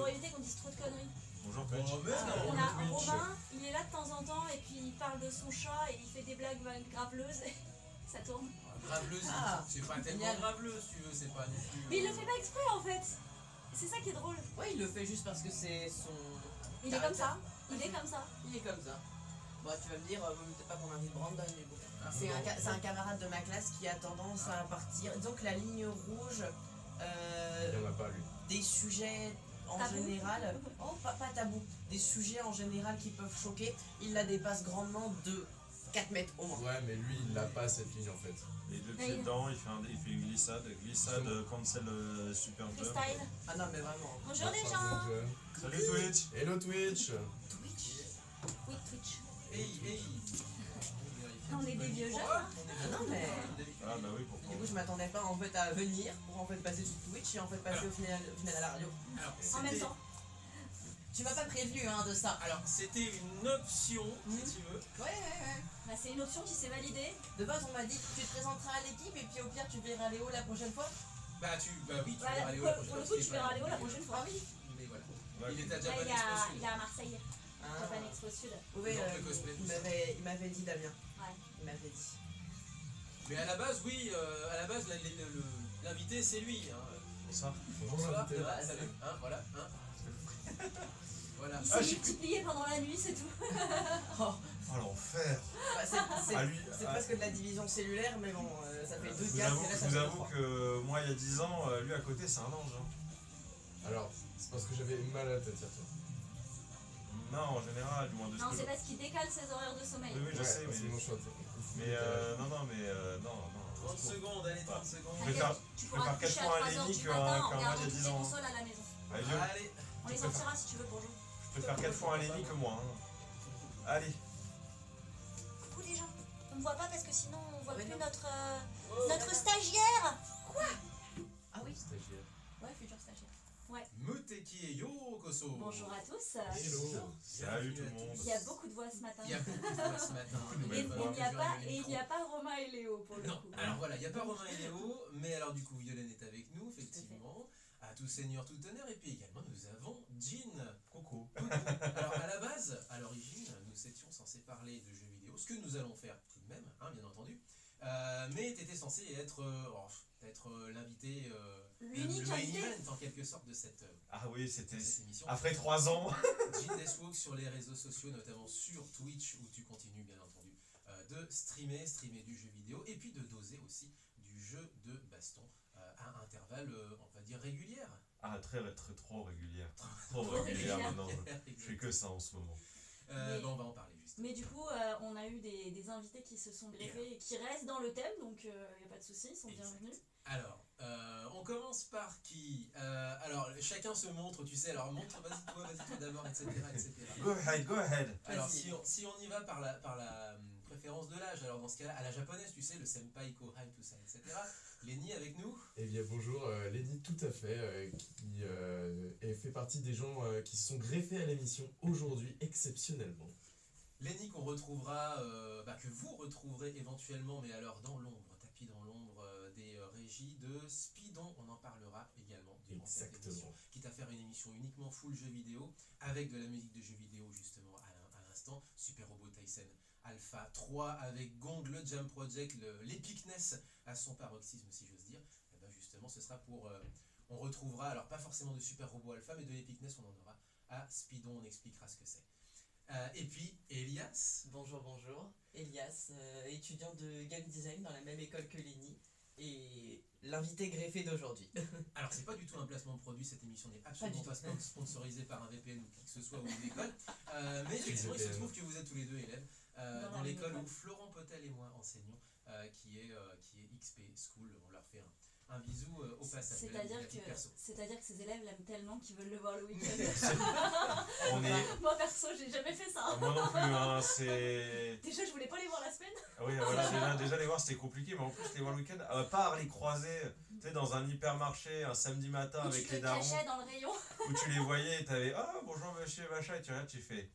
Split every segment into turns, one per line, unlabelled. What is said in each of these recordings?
pour éviter qu'on dise trop de conneries.
Bonjour
Oh,
Twitch.
mais non,
On a
Twitch.
Romain, il est là de temps en temps et puis il parle de son chat et il fait des blagues graveleuses. Ça tourne.
Graveleuse, c'est pas tellement graveleuse, si tu veux, c'est pas non plus.
Mais il le fait pas exprès en fait. C'est ça qui est drôle.
Ouais, il le fait juste parce que c'est son.
Il est comme ça. Il est comme ça.
Il est comme ça. Bon, tu vas me dire, peut-être pas qu'on invite Brandon, mais bon.
Ah,
C'est un camarade de ma classe qui a tendance à partir. Disons que la ligne rouge
Il n'y en a pas lui.
des sujets en
Tabou.
général. Oh, pas tabou. Des sujets en général qui peuvent choquer. Il la dépasse grandement de 4 mètres au moins.
Ouais, mais lui, il n'a pas cette ligne en fait.
Les deux pieds dedans, il fait une glissade. Glissade, cancel super jump.
Freestyle.
Ah non, mais vraiment.
Bonjour les gens.
Salut Twitch.
Hello Twitch.
Twitch.
Oui, Twitch.
Hey.
On est des vieux jeunes.
Ah non, mais.
Ah bah oui, pourquoi.
Du coup, je m'attendais pas en fait à venir pour en fait passer sur Twitch et en fait passer au final à la radio.
Alors,
En même temps.
Tu m'as pas prévenu hein, de ça.
Alors, c'était une option, si tu veux.
Ouais.
Bah, c'est une option qui s'est validée.
De base, on m'a dit tu te présenteras à l'équipe et puis au pire, tu verras Léo la prochaine fois.
Bah oui, tu
Voilà,
verras Léo la prochaine
pour le
fois.
coup, tu verras Léo la prochaine fois.
Ah oui.
Mais voilà.
Ouais.
Il était à
Là,
Japan
il
Expo Sud.
est à Marseille.
Ah.
Japan Expo Sud.
Oui,
Donc, le cosplay, tout ça.
il m'avait dit Damien.
Ouais.
Il m'avait dit.
Mais à la base, oui, l'invité, c'est lui. Hein.
Bonsoir.
Bonjour l'invité.
Salut. Hein, voilà. Hein. Voilà.
Il s'est multiplié pendant la nuit, c'est tout.
Oh,
Oh l'enfer.
bah, c'est
Ah, lui,
c'est
ah.
presque de la division cellulaire, mais bon, ça fait 2
Je
4 et là ça
vous
fait
avoue
3.
que moi il y a 10 ans, lui à côté c'est un ange. Hein.
Alors, c'est parce que j'avais mal à la tête hier soir.
Non, en général, du moins de ce
Non,
que
c'est parce qu'il décale ses horaires de sommeil.
Oui, je sais,
parce que
mais.
moi, je suis
Mais non.
30 secondes, allez, 30 secondes.
Je préfère-
Tu
je
pourras
préfère
te coucher
4 fois
à
un
3h
Lenny
du
qu'un
matin en
moi il y
regardant
a
toutes
10
les
ans.
consoles à la maison.
Allez, vieux,
Allez.
On les sortira si tu veux pour jouer.
je préfère 4 fois un Lenny que moi. Hein. Allez.
Coucou les gens. On me voit pas parce que sinon on voit
Ouais,
plus
non.
notre stagiaire.
Ah oui,
stagiaire.
ouais, futur stagiaire.
Muteki et Yokoso.
Bonjour à tous.
Hello.
Salut tout le monde.
Il y a beaucoup de voix ce matin.
Il y a beaucoup de voix ce matin.
Et
de
il n'y a pas Romain et Léo pour le
Non,
coup.
alors voilà, il n'y a pas Romain et Léo, mais alors du coup, Yolène est avec nous, effectivement, à tout seigneur, tout honneur, et puis également nous avons Jean.
Coucou.
Alors à la base, à l'origine, nous étions censés parler de jeux vidéo, ce que nous allons faire tout de même, hein, bien entendu, mais tu étais censé être l'invité,
L'unique
le main
invité.
event en quelque sorte de cette
Ah oui, c'était.
émission.
Après 3 ans.
Jean Deswalk sur les réseaux sociaux, notamment sur Twitch, où tu continues bien entendu de streamer du jeu vidéo, et puis de doser aussi du jeu de baston à intervalles, on va dire, régulières.
Ah, trop régulière. Trop régulière maintenant. Je fais que ça en ce moment.
Mais-
Bon, on va en parler juste.
Mais du coup, on a eu des invités qui se sont greffés et qui restent dans le thème, donc il n'y a pas de souci, ils sont
Exact.
bienvenus.
Alors, on commence par qui alors, chacun se montre, tu sais, alors montre, vas-y toi d'abord, etc.
Go ahead.
Alors,
Vas-y.
si on y va par la préférence de l'âge, alors dans ce cas-là, à la japonaise, tu sais, le senpai, kohai, tout ça, etc. Lenny avec nous.
Eh bien bonjour, Lenny tout à fait, qui fait partie des gens qui se sont greffés à l'émission aujourd'hui exceptionnellement.
Lenny qu'on retrouvera, que vous retrouverez éventuellement, mais alors dans l'ombre, tapis dans l'ombre des régies de Speedon, on en parlera également durant cette émission.
Exactement.
Quitte à faire une émission uniquement full jeux vidéo, avec de la musique de jeux vidéo justement à l'instant, Super Robot Tyson Alpha 3 avec Gong, le Jam Project, l'épicness à son paroxysme si j'ose dire, et ben justement ce sera pour... on retrouvera, alors pas forcément de Super Robot Alpha, mais de l'épicness on en aura à Speedon, on expliquera ce que c'est. Et puis Elias.
Bonjour. Elias, étudiant de game design dans la même école que Lenny et l'invité greffé d'aujourd'hui.
Alors c'est pas du tout un placement de produit, cette émission n'est absolument pas sponsorisée par un VPN ou qui que ce soit ou une école, mais effectivement il se trouve que vous êtes tous les deux élèves dans l'école où Florent Potel et moi enseignons, qui est XP School. On leur fait un bisou au passage.
C'est-à-dire que ces élèves l'aiment tellement qu'ils veulent le voir le week-end.
On est.
Moi perso, j'ai jamais fait ça.
Moi non plus, hein, c'est.
Déjà, je voulais pas les voir la semaine.
Ah oui, voilà, déjà les voir c'était compliqué, mais en plus les voir le week-end, à part les croiser, tu sais, dans un hypermarché un samedi matin
Où
avec
tu
les
te
darons,
cachais dans le rayon.
où tu les voyais et t'avais ah bonjour monsieur machin, et tu regardes, tu fais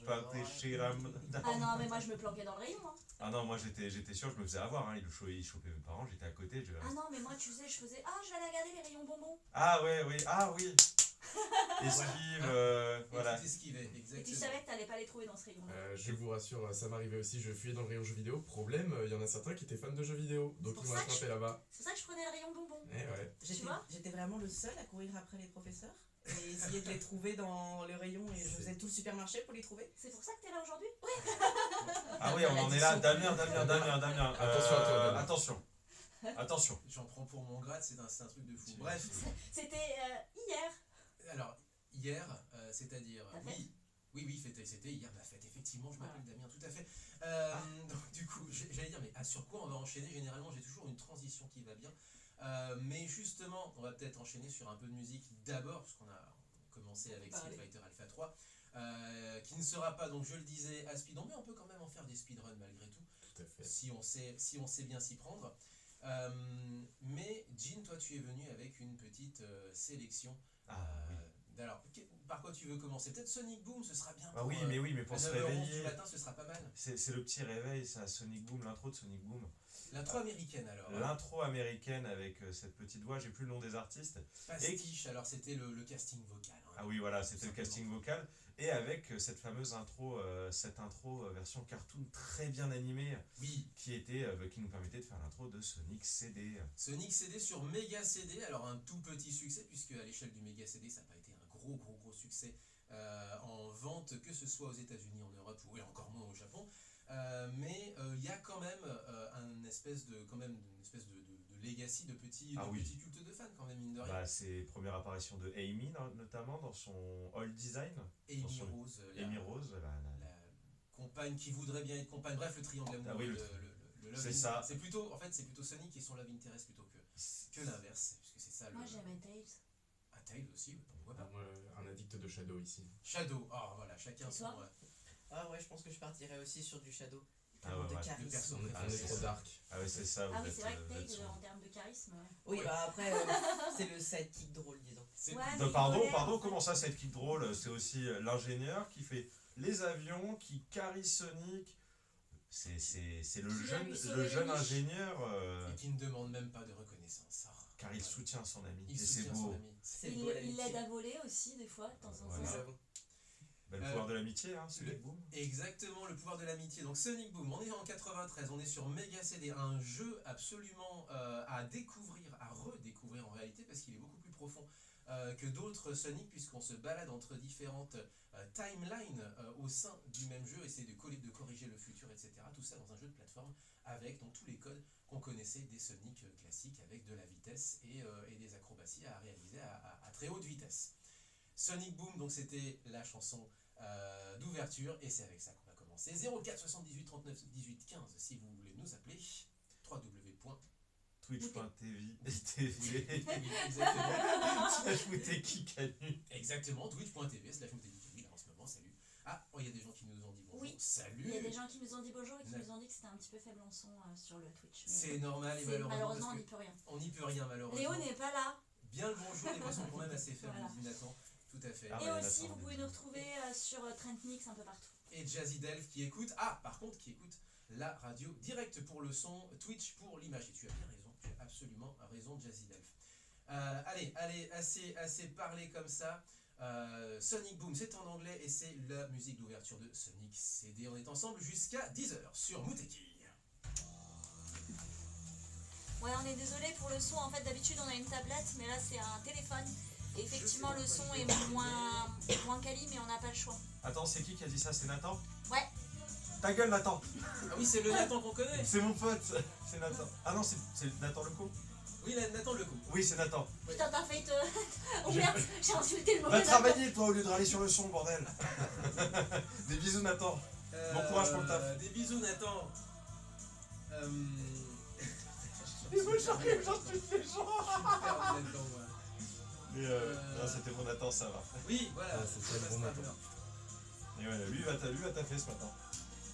pas tes chiram.
Ah non, mais moi je me planquais dans le rayon. Hein.
Ah non, moi j'étais sûr, je me faisais avoir, hein, il chopait mes parents, j'étais à côté.
Ah non, mais moi tu sais, je faisais ah, je vais aller regarder les rayons bonbons.
Ah ouais, oui, ah oui. esquive,
Et
voilà.
tu t'esquivais,
Et tu
exactement.
savais que t'allais pas les trouver dans ce rayon.
Je vous rassure, ça m'arrivait aussi, je fuyais dans le rayon jeux vidéo. Problème, il y en a certains qui étaient fans de jeux vidéo, donc
pour
ils m'ont
ça que
attrapé là-bas.
C'est pour ça que je prenais le rayon bonbons.
Eh ouais.
vois
J'étais vraiment le seul à courir après les professeurs et essayer de les trouver dans le rayon et je faisais tout le supermarché pour les trouver.
C'est pour ça que t'es là aujourd'hui?
Ah oui, on en est là. Damien.
Attention à toi, Damien.
Attention.
J'en prends pour mon grade, c'est un truc de fou. Bref,
C'était hier.
alors, hier, c'est-à-dire...
Ta fête
Oui, c'était hier ma fête, effectivement, je m'appelle Damien, tout à fait. Donc du coup, j'allais dire, mais sur quoi on va enchaîner? Généralement, j'ai toujours une transition qui va bien. Mais justement, on va peut-être enchaîner sur un peu de musique d'abord, parce qu'on a commencé avec Street Fighter Alpha 3, qui ne sera pas, donc je le disais, à speedrun, mais on peut quand même en faire des speedruns malgré tout,
Tout à fait.
si on sait bien s'y prendre. Mais Jean, toi tu es venu avec une petite sélection. Alors, par quoi tu veux commencer? Peut-être Sonic Boom, ce sera bien.
Ah oui, mais pour
à
se
9h11 du
réveiller,
matin, ce sera pas mal.
c'est le petit réveil, ça, Sonic Boom, l'intro de Sonic Boom.
L'intro américaine alors.
L'intro américaine avec cette petite voix, j'ai plus le nom des artistes.
Pastiche, alors c'était le casting vocal. Hein.
Ah oui, voilà, c'était le casting vocal. Et avec cette fameuse intro, version cartoon très bien animée,
Oui,
qui nous permettait de faire l'intro de Sonic CD.
Sonic CD sur Mega CD, alors un tout petit succès, puisque à l'échelle du Mega CD, ça n'a pas été un gros succès en vente, que ce soit aux États-Unis, en Europe ou et encore moins au Japon. Mais il y a quand même une espèce de legacy, de petit culte de fans, quand même, mine de rien.
Bah, c'est première apparition de Amy, notamment dans son All Design.
Amy Rose,
Amy Rose,
la compagne qui voudrait bien être compagne, bref, le triangle amoureux,
oui,
le love
c'est
interest.
ça.
C'est plutôt Sonic qui est son love interest plutôt que l'inverse, puisque c'est ça le.
Moi j'aimais Tails.
Ah, Tails aussi, pourquoi pas.
Moi, un addict de Shadow ici.
Shadow, voilà, chacun
Et
son.
toi
Ah ouais, je pense que je partirais aussi sur du Shadow.
Ah
Tellement
ouais,
de
ouais.
charisme.
Le perso
On
préféré.
est trop dark.
Ah oui, c'est ça.
Ah
vous
oui,
êtes,
c'est vrai que
vous êtes
Tails
son-
en termes de charisme.
Oui,
Ouais.
bah après, c'est le sidekick drôle, disons.
C'est
Ouais,
plus-
mais il
Pardon,
volait, en fait.
comment ça, cette kick drôle? C'est aussi l'ingénieur qui fait les avions, qui carry Sonic. C'est le
Qui vient lui sauver
le
les
jeune
niches.
ingénieur,
Et qui ne demande même pas de reconnaissance.
car il soutient son ami.
Il
Et c'est
soutient son
beau.
ami.
C'est
Il
beau l'amitié.
l'aide à voler aussi, des fois, de temps en
Voilà.
temps.
J'avoue.
Le pouvoir de l'amitié, hein, Sonic Boom.
Exactement, le pouvoir de l'amitié. Donc Sonic Boom, on est en 93, on est sur Mega CD, un jeu absolument à découvrir, à redécouvrir en réalité, parce qu'il est beaucoup plus profond que d'autres Sonic, puisqu'on se balade entre différentes timelines au sein du même jeu, essayer de corriger le futur, etc. Tout ça dans un jeu de plateforme avec donc, tous les codes qu'on connaissait des Sonic classiques, avec de la vitesse et des acrobaties à réaliser à très haute vitesse. Sonic Boom, donc c'était la chanson d'ouverture, et c'est avec ça qu'on va commencer. 04 78 39 18 15 si vous voulez nous appeler.
Twitch.tv.
Exactement.
Slash Moutekikanu.
Exactement, twitch.tv/moutekikanu, là en ce moment, salut. Ah, il y a des gens qui nous ont dit bonjour.
Oui.
Salut.
Il y a des gens qui nous ont dit bonjour et qui
Ouais.
nous ont dit que c'était un petit peu faible en son sur le Twitch. Mais
C'est normal, et
malheureusement, on
parce
n'y
que
peut rien.
on n'y peut rien malheureusement.
Léo n'est pas là.
Bien le bonjour, les voix sont quand même assez faibles,
Voilà.
dit Nathan. Tout à fait.
Ah
Et
ouais,
aussi,
Nathan,
vous pouvez nous retrouver sur Trent Mix un peu partout.
Et Jazzy Delph qui écoute. Ah, par contre, qui écoute la radio direct pour le son, Twitch pour l'image. Et tu as bien raison, tu as absolument raison, Jazzy Delph. Allez, assez parlé comme ça. Sonic Boom, c'est en anglais et c'est la musique d'ouverture de Sonic CD. On est ensemble jusqu'à 10h sur Mouteki.
Ouais, on est désolé pour le son. En fait, d'habitude, on a une tablette, mais là, c'est un téléphone. Et effectivement, le son est moins quali, mais on n'a pas le choix.
Attends, c'est qui a dit ça? C'est Nathan?
Ouais.
Ta gueule, Nathan!
Ah oui, c'est le Nathan qu'on connaît.
C'est mon pote! C'est Nathan. Ah non, c'est Nathan Leco?
Oui, Nathan le coup.
Oui, c'est Nathan.
Putain, t'as failli te. Oh merde, j'ai insulté le mauvais
Va
Nathan.
travailler, toi, au lieu de râler sur le son, bordel! Des bisous, Nathan. Bon courage pour le taf.
Des bisous, Nathan.
J'arrive, j'insulte les gens!
Je suis perdu là-dedans, moi.
Mais non, c'était bon, Nathan, ça va.
Oui, voilà.
Ah, c'est ça, le bon
Nathan.
Nathan.
Et ouais, lui, il va taffer ce matin.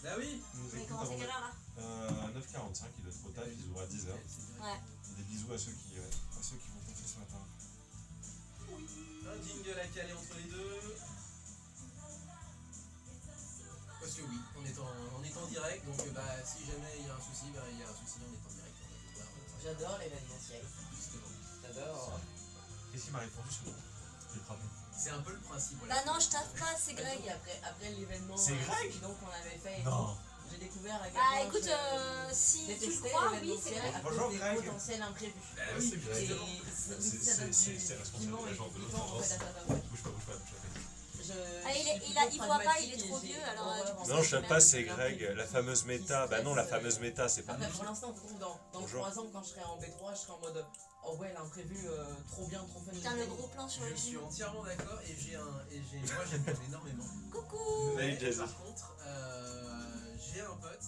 Bah oui.
Il nous
Mais
écoute
comment c'est
avant
quelle heure là?
9h45, il doit être au taf, ils ouvrent à 10h.
Ouais.
Des bisous à ceux qui vont taffer ce matin.
Un jingle à caler entre les deux. Parce que oui, on est en direct, donc bah, si jamais il y a un souci, bah, il y a un souci, on est en direct, on va devoir.
J'adore l'événementiel.
Justement.
J'adore.
Qu'est-ce qu'il m'a répondu ce matin? J'ai frappé.
C'est un peu le principe. Voilà.
Bah non, je taffe pas, c'est Greg.
Après l'événement
C'est Greg
donc on avait fait,
Non.
j'ai découvert à quel
Bah
point
écoute,
je
si tu le
détestais
crois, oui, c'est
l'événementiel
Greg.
à
Bonjour,
cause des
Greg.
potentiels imprévus.
Bah
Ouais,
oui,
c'est
Et
Greg.
justement.
C'est responsable de l'agence de l'autre agence. Bouge pas, bouge pas.
Ah, il voit pas, il est trop vieux, alors du coup,
Non, je sais pas, c'est Greg, la fameuse méta. Bah non, la fameuse méta, c'est pas
Après,
nous.
pour l'instant, dans
Bonjour.
3 ans, quand je serai en B3, je serai en mode oh ouais, l'imprévu, trop bien, trop fun.
putain, le gros plan sur le
Je suis
film.
entièrement d'accord et moi j'aime énormément.
Coucou.
Mais
Jazzy.
par contre, j'ai un pote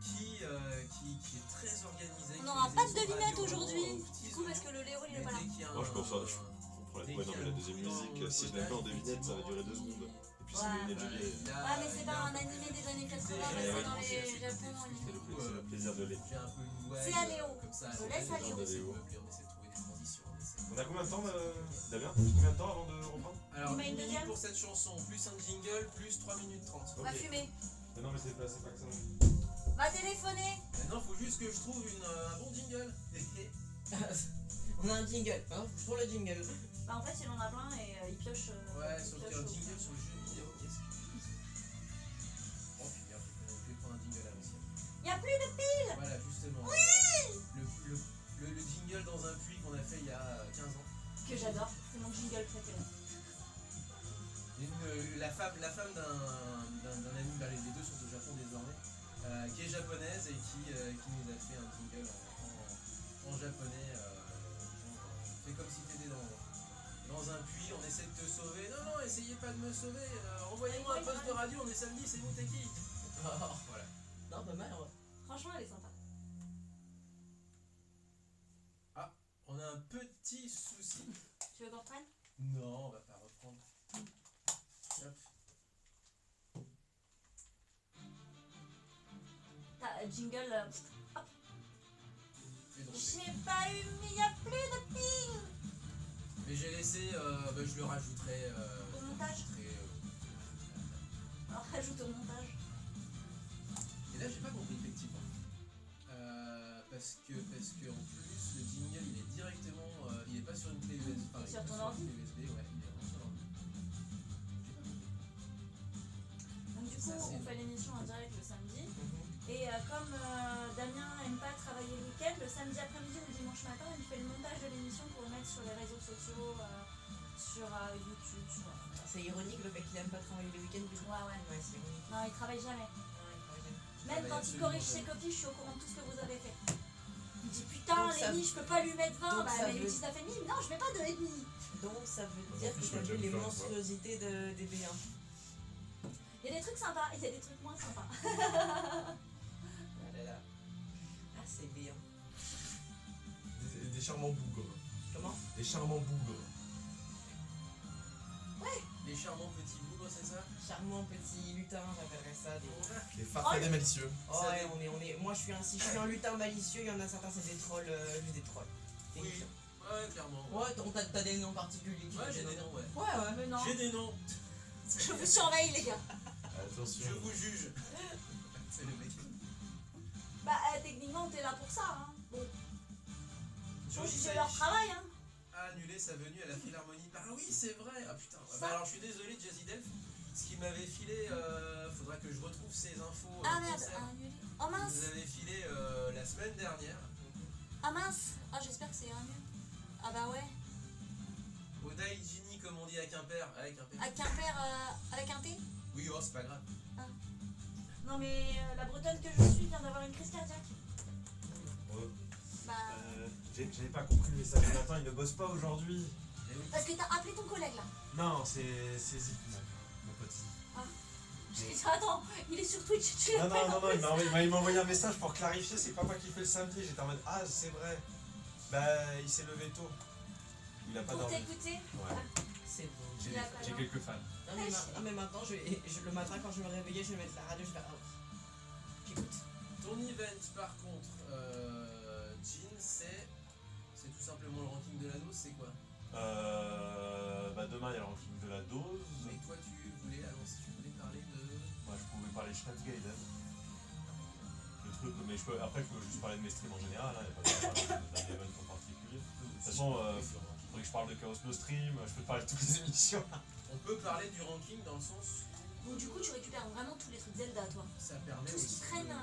qui est très organisé.
On
qui
n'aura
fait
pas
des
de
émissions
devinette
radio
aujourd'hui,
aux petits
du coup, parce que
oignons.
le Léo il est
Mais
pas là.
dès qu'il y a
Moi, je
un-
pense ça,
dès
Ouais, non,
qu'il y a
mais la
un
deuxième
coup dans
musique,
le
si je mets pas en
potage,
devinette, ça va durer 2
effectivement,
secondes. Et puis c'est
Ouais.
les lunettes de Julie.
Ouais, mais c'est pas un animé des années 80 passé dans les Japon.
C'est le plaisir de l'être.
J'ai un peu une ouaille,
C'est à Léo.
comme ça.
Je laisse à Léo.
On essaie de meubler, on essaie de trouver des transitions.
On a combien de temps, Damien? Combien de temps avant de reprendre?
Alors,
Il m'a une
10 minutes
deuxième
pour cette chanson, plus un jingle, plus 3 minutes 30.
On va fumer.
Mais non, mais c'est pas que ça.
Va téléphoner.
Maintenant, faut juste que je trouve un bon jingle.
On a un jingle, hein, pour le jingle.
Bah en fait, il en a plein et il pioche.
Ouais,
il
sauf
pioche
qu'un
au-
jingle sur le jeu vidéo, qu'est-ce que oh putain, je vais prendre un jingle à l'ancienne.
Y'a plus de piles.
Voilà, justement. Oui le jingle dans un puits qu'on a fait il y a 15 ans.
Que j'adore, c'est mon jingle préféré.
La femme d'un ami, bah, les deux sont au Japon désormais, qui est japonaise et qui nous a fait un jingle en japonais. Fais comme si t'étais dans un puits, on essaie de te sauver. Non, non, essayez pas de me sauver. Envoyez-moi un poste de radio, on est samedi, c'est vous, t'es qui? Voilà.
Non, pas mal, ouais.
Franchement, elle est sympa.
On a un petit souci.
Tu veux qu'on reprenne?
Non, on va pas reprendre. Hop.
T'as jingle.
Et donc,
J'ai pas eu, mais y'a plus de piles.
mais j'ai laissé, je le rajouterai.
Au montage. Alors rajoute au montage.
Et là, j'ai pas compris, effectivement. Parce que en plus, le jingle, il est directement. Il est pas sur une clé USB. Enfin,
Sur
il est
ton
pas
ordi.
une clé USB, ouais, il est vraiment sur l'ordi.
Donc du coup,
Ça, c'est-
on fait l'émission en direct le samedi. Et comme Damien aime pas travailler le week-end, le samedi après-midi ou le dimanche matin, il fait le montage de l'émission pour le mettre sur les réseaux sociaux, sur YouTube.
C'est ironique le fait qu'il aime pas travailler le week-end.
Ouais, ouais.
Ouais, c'est ironique.
Non, il travaille jamais.
Ouais, il travaille jamais.
Même quand il
absolument
corrige ses
jamais.
copies, je suis au courant de tout ce que vous avez fait. Il dit putain,
Donc ça-
Lenny, je peux pas lui mettre 20,
donc
bah
ça
mais
veut-
19,5. Non, je mets pas 2,5.
Donc ça veut
Bah,
dire
en plus,
que t'as
moi,
vu
j'aime
les
pas,
monstruosités des B1.
Il y a des trucs sympas, il y a des trucs moins sympas.
Ah là là. Ah, c'est B1.
Des charmants bougres.
Comment?
Des charmants bougres.
Les charmants petits bougres, c'est ça?
Charmant petit lutin, j'appellerais ça.
Des farfadets malicieux.
Oh, ouais, on est. Moi, si je suis un lutin malicieux, il y en a certains, c'est des trolls, juste des trolls. Des
Oui,
méchants.
ouais, clairement.
Ouais, t'as des noms particuliers. qui
Ouais,
te
j'ai des
donnent.
noms, ouais.
Ouais, ouais.
Mais non,
J'ai des noms,
je vous surveille les gars.
Attention.
je vous juge. C'est le mec.
Bah techniquement t'es là pour ça. Hein. Bon, faut
Jolie
juger leur
Saïch
travail. Hein.
a annulé sa venue à la Philharmonie. Ah oui, c'est vrai. Ah putain.
Ça.
Bah, alors je suis désolé, Jazzy Delph. Ce qui m'avait filé, faudra que je retrouve ces infos.
Ah merde,
concert.
annulé. Oh
Il
mince,
nous avait filé la semaine dernière.
ah mince. Ah j'espère que c'est annulé. Ah bah ouais.
Au Daijini, comme on dit à Quimper. Avec Quimper.
À Quimper, avec un T.
Oui, oh, c'est pas grave.
Non mais la bretonne que je suis vient d'avoir une crise cardiaque.
Ouais.
Bah
J'avais pas compris le message. Mais attends, il ne bosse pas aujourd'hui.
Eh oui.
parce que t'as appelé ton collègue là.
Non, c'est Zik, mon pote.
Je dis attends, il est sur Twitch, tu
Non,
l'appelles
non,
en
non,
plus.
il m'a envoyé un message pour clarifier, c'est pas moi qui fais le samedi. J'étais en mode, ah, c'est vrai. Bah, il s'est levé tôt. Il a pas
Pour
dormi.
t'écouter.
Ouais,
C'est beau.
Il a pas
j'ai
dormi.
quelques fans.
Non, mais maintenant, le matin, quand je me réveillais, je vais mettre la radio, je vais faire. Ah, j'écoute.
Ton event, par contre, Jean, c'est tout simplement le ranking de la dose, c'est quoi?
Bah, demain, il y a le ranking de la dose.
Mais toi, tu voulais parler de.
Moi, je pouvais parler Stadtgaiden. Le truc, mais après, je peux juste parler de mes streams en général. Il n'y a pas besoin de parler d'un event en particulier. De toute façon,
Oui, c'est le ranking.
Faudrait que je parle de Chaos No Stream, je peux te parler de toutes les émissions.
On peut parler du ranking dans le sens
Donc du coup, tu récupères vraiment tous les trucs Zelda, toi.
ça permet
Tout ce qui
aussi
traîne,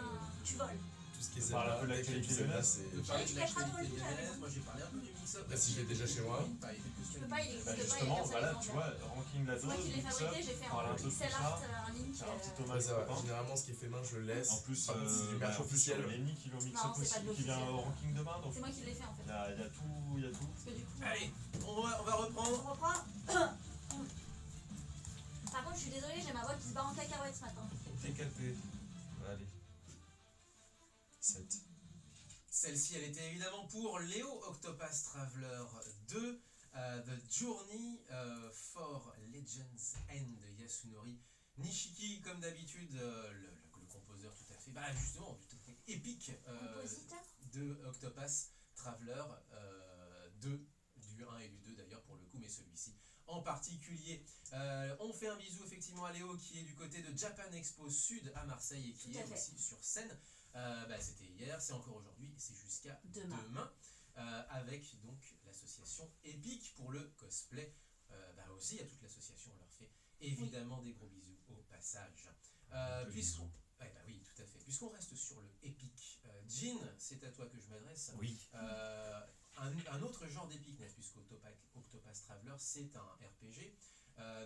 tu voles.
Tout ce qui est
On parle un peu de
Zelda, dès qu'il y a
l'actualité
du Zelda,
lyonnaise.
c'est...
de parler de
Tu cacheras dans le
l'actualité
lit, là,
lyonnaise.
mais
Moi j'ai parlé un peu du mix-up.
Là, si je l'ai déjà chez moi.
Tu peux pas, il existe
Bah
pas,
justement,
il y a
voilà,
personne
tu
qui
vois, ranking la
C'est moi
dose,
qui l'ai
mix-up,
fabriqué, j'ai fait
parle un
un
peu de
pixel
tout
art,
ça.
un link.
C'est un petit
Ouais,
hommage
ça
aux
va.
copains.
Généralement, ce qui est fait main, je le laisse.
En plus,
Par contre, c'est du merch
en plus,
officiel.
il y a Lenny qui le mix
Non,
up
c'est
aussi,
pas de
qui vient
l'officiel.
au ranking demain. Donc
C'est moi qui l'ai fait en fait.
il y a tout, il y a tout.
Parce que du coup,
Allez, on va
on
reprendre.
reprend. Par contre, je suis désolée, j'ai ma voix qui se bat en cacahuète ce matin.
Fais capter. Allez. 7.
Celle-ci, elle était évidemment pour Léo Octopath Traveler 2, The Journey for Legends End de Yasunori Nishiki, comme d'habitude, le composeur tout à fait, bah justement, tout à fait épique
Compositeur.
de Octopath Traveler 2, du 1 et du 2 d'ailleurs pour le coup, mais celui-ci en particulier. On fait un bisou effectivement à Léo qui est du côté de Japan Expo Sud à Marseille et qui
Tout à
est
fait.
aussi sur scène. C'était hier, c'est encore aujourd'hui et c'est jusqu'à
Demain.
demain, avec donc l'association Epic pour le cosplay. Aussi à toute l'association, on leur fait évidemment des gros bisous au passage. Puisqu'on oui, tout à fait. Puisqu'on reste sur le Epic, Jean, c'est à toi que je m'adresse.
Oui.
Un autre genre d'épicness, puisqu'Octopath Traveler c'est un RPG,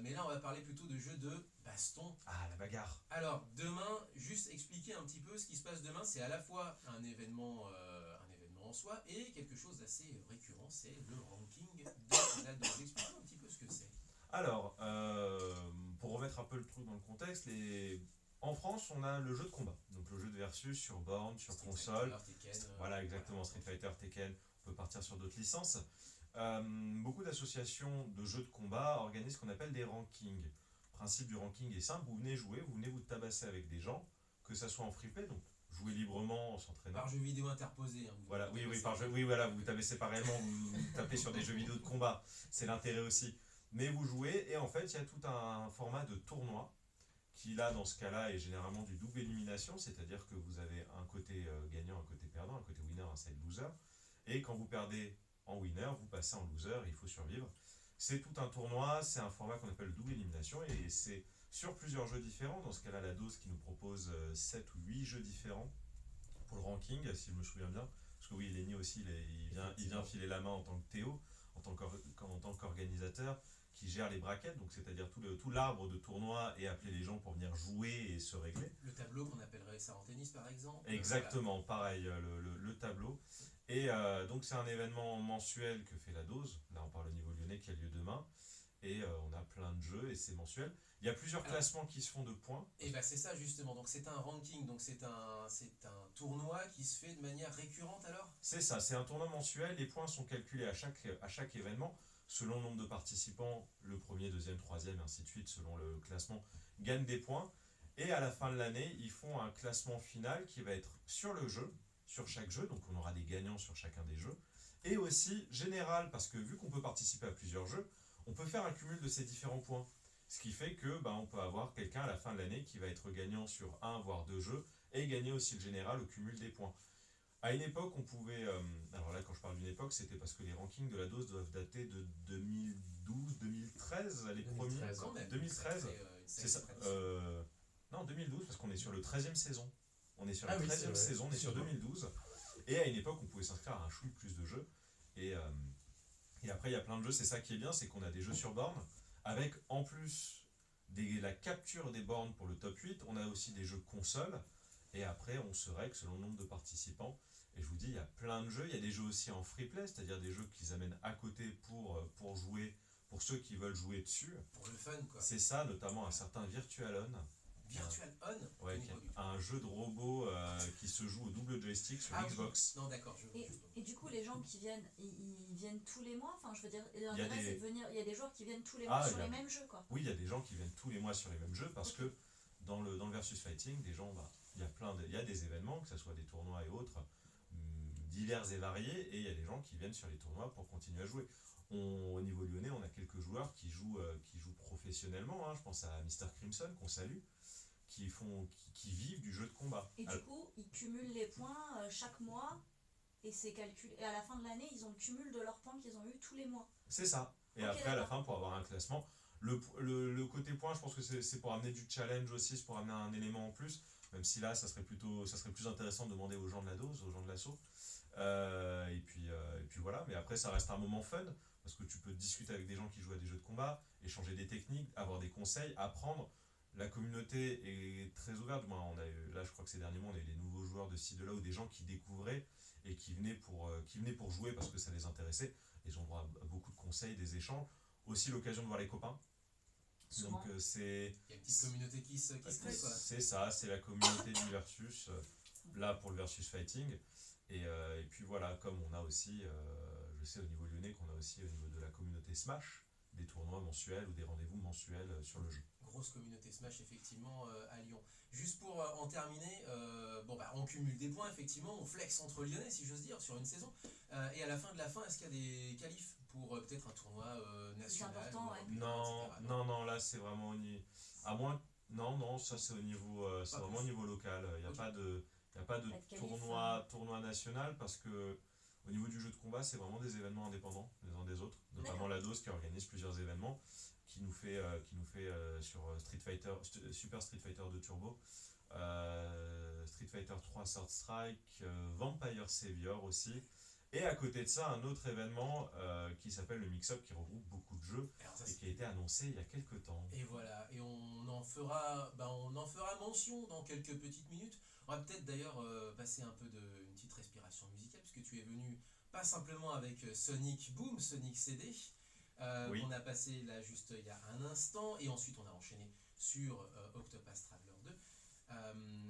mais là on va parler plutôt de jeux de baston.
Ah, la bagarre.
Alors demain, juste expliquer un petit peu ce qui se passe demain, c'est à la fois un événement en soi et quelque chose d'assez récurrent, c'est le ranking de la dose. Expliquez un petit peu ce que c'est.
Alors, pour remettre un peu le truc dans le contexte, en France, on a le jeu de combat. Donc le jeu de versus sur borne, sur
Street
console.
Fighter, Tekken,
Voilà, exactement, Street Fighter, Tekken. On peut partir sur d'autres licences. Beaucoup d'associations de jeux de combat organisent ce qu'on appelle des rankings. Le principe du ranking est simple, vous venez jouer, vous venez vous tabasser avec des gens, que ça soit en free play, donc jouer librement, s'entraîner.
par jeu vidéo interposé. Hein,
Voilà, oui, voilà, vous tapez séparément, vous tapez sur des jeux vidéo de combat, c'est l'intérêt aussi. Mais vous jouez, et en fait, il y a tout un format de tournoi, qui là, dans ce cas-là, est généralement du double élimination, c'est-à-dire que vous avez un côté gagnant, un côté perdant, un côté winner, un side loser, et quand vous perdez en winner, vous passez en loser, et il faut survivre. C'est tout un tournoi, c'est un format qu'on appelle double élimination, et c'est sur plusieurs jeux différents. Dans ce cas-là, la dose qui nous propose 7 ou 8 jeux différents pour le ranking, si je me souviens bien. Parce que oui, Lenny aussi, il vient filer la main en tant que Théo, en tant qu'organisateur, qui gère les brackets, donc c'est-à-dire tout l'arbre de tournoi et appeler les gens pour venir jouer et se régler.
Le tableau qu'on appellerait ça en tennis par exemple.
Exactement, pareil, le tableau. Et donc c'est un événement mensuel que fait la dose. Là on parle au niveau lyonnais qui a lieu demain. Et on a plein de jeux et c'est mensuel. Il y a plusieurs classements qui se font de points.
Et c'est ça justement, donc c'est un ranking, donc c'est un tournoi qui se fait de manière récurrente alors.
C'est ça, c'est un tournoi mensuel. Les points sont calculés à chaque événement selon le nombre de participants. Le premier, deuxième, troisième, et ainsi de suite, selon le classement, gagne des points. Et à la fin de l'année, ils font un classement final qui va être sur le jeu, sur chaque jeu. Donc on aura des gagnants sur chacun des jeux. Et aussi général, parce que vu qu'on peut participer à plusieurs jeux, on peut faire un cumul de ces différents points. Ce qui fait que on peut avoir quelqu'un à la fin de l'année qui va être gagnant sur un voire deux jeux et gagner aussi le général au cumul des points. À une époque, on pouvait... alors là, quand je parle d'une époque, c'était parce que les rankings de la dose doivent dater de 2012, 2013, les premiers.
2013.
Quand même,
2013,
ça fait,
c'est ça.
tradition.
Non, 2012, parce qu'on est sur le 13e saison. On est sur
Ah
la
oui,
13e
c'est vrai.
saison, on est sur 2012. Et à une époque, on pouvait s'inscrire à un chouille plus de jeux. Et après, il y a plein de jeux. C'est ça qui est bien, c'est qu'on a des jeux sur borne, avec en plus la capture des bornes pour le top 8. On a aussi des jeux console. Et après, on se règle selon le nombre de participants. Et je vous dis, il y a plein de jeux. Il y a des jeux aussi en free play, c'est-à-dire des jeux qu'ils amènent à côté pour jouer, pour ceux qui veulent jouer dessus.
Pour le fun quoi.
C'est ça, notamment un certain Virtual On.
Virtual On.
Ouais, qui est un jeu de robot qui se joue au double joystick sur
Ah oui.
Xbox.
Non d'accord.
Et du coup, les gens qui viennent, ils viennent tous les mois. Enfin, je veux dire,
Il y a
l'intérêt
des-
c'est de venir. Il y a des joueurs qui viennent tous les
Ah,
mois
il
sur
y a-
les mêmes jeux, quoi.
Oui, il y a des gens qui viennent tous les mois sur les mêmes jeux parce que dans le versus fighting, des gens, il y a il y a des événements, que ce soit des tournois et autres, divers et variés, et il y a des gens qui viennent sur les tournois pour continuer à jouer. Au niveau lyonnais, on a quelques joueurs qui jouent professionnellement. Hein. Je pense à Mr. Crimson, qu'on salue, qui vivent du jeu de combat.
Et du coup, ils cumulent les points chaque mois. Et c'est calculé. Et à la fin de l'année, ils ont le cumul de leurs points qu'ils ont eu tous les mois.
C'est ça. Et
Ok,
après, à la
d'accord.
fin, pour avoir un classement, le côté point, je pense que c'est pour amener du challenge aussi, c'est pour amener un élément en plus. Même si là, ça serait plus intéressant de demander aux gens de la dose, aux gens de l'assaut. Et puis voilà, mais après, ça reste un moment fun, parce que tu peux discuter avec des gens qui jouent à des jeux de combat, échanger des techniques, avoir des conseils, apprendre. La communauté est très ouverte. Moi, là, je crois que ces derniers mois, on a eu des nouveaux joueurs de ci, de là, ou des gens qui découvraient et qui venaient pour jouer parce que ça les intéressait. Ils ont droit à beaucoup de conseils, des échanges. Aussi l'occasion de voir les copains.
Souvent.
Donc c'est
Il y a une petite communauté qui se crée, quoi.
c'est ça, c'est la communauté du versus, là pour le versus fighting. Et puis voilà, comme on a aussi, je sais au niveau lyonnais qu'on a aussi au niveau de la communauté Smash, des tournois mensuels ou des rendez-vous mensuels sur le jeu.
Grosse communauté Smash, effectivement, à Lyon. Juste pour en terminer, on cumule des points, effectivement, on flex entre Lyonnais, si j'ose dire, sur une saison. Et à la fin de la fin, est-ce qu'il y a des qualifs pour peut-être un tournoi national
important,
ou
ouais.
européen,
Non,
etc.
non, là c'est vraiment au niveau. À moins. Non, ça c'est au niveau. C'est
Pas
vraiment au
plus.
niveau local. Il n'y a
Ok.
pas de. Il n'y a pas de
Pas de qualif,
tournoi national parce que au niveau du jeu de combat, c'est vraiment des événements indépendants les uns des autres. Notamment
D'accord.
la DOS qui organise plusieurs événements, qui nous fait sur Super Street Fighter 2 Turbo, Street Fighter 3 Third Strike, Vampire Savior aussi. Et à côté de ça, un autre événement qui s'appelle le Mix-Up qui regroupe beaucoup de jeux
Alors ça,
et qui a été annoncé il y a quelques temps.
Et voilà, et on en fera mention dans quelques petites minutes. On va peut-être d'ailleurs passer un peu une petite respiration musicale, puisque tu es venu pas simplement avec Sonic Boom, Sonic CD,
Oui.
qu'on a passé là juste il y a un instant, et ensuite on a enchaîné sur Octopath Traveler 2.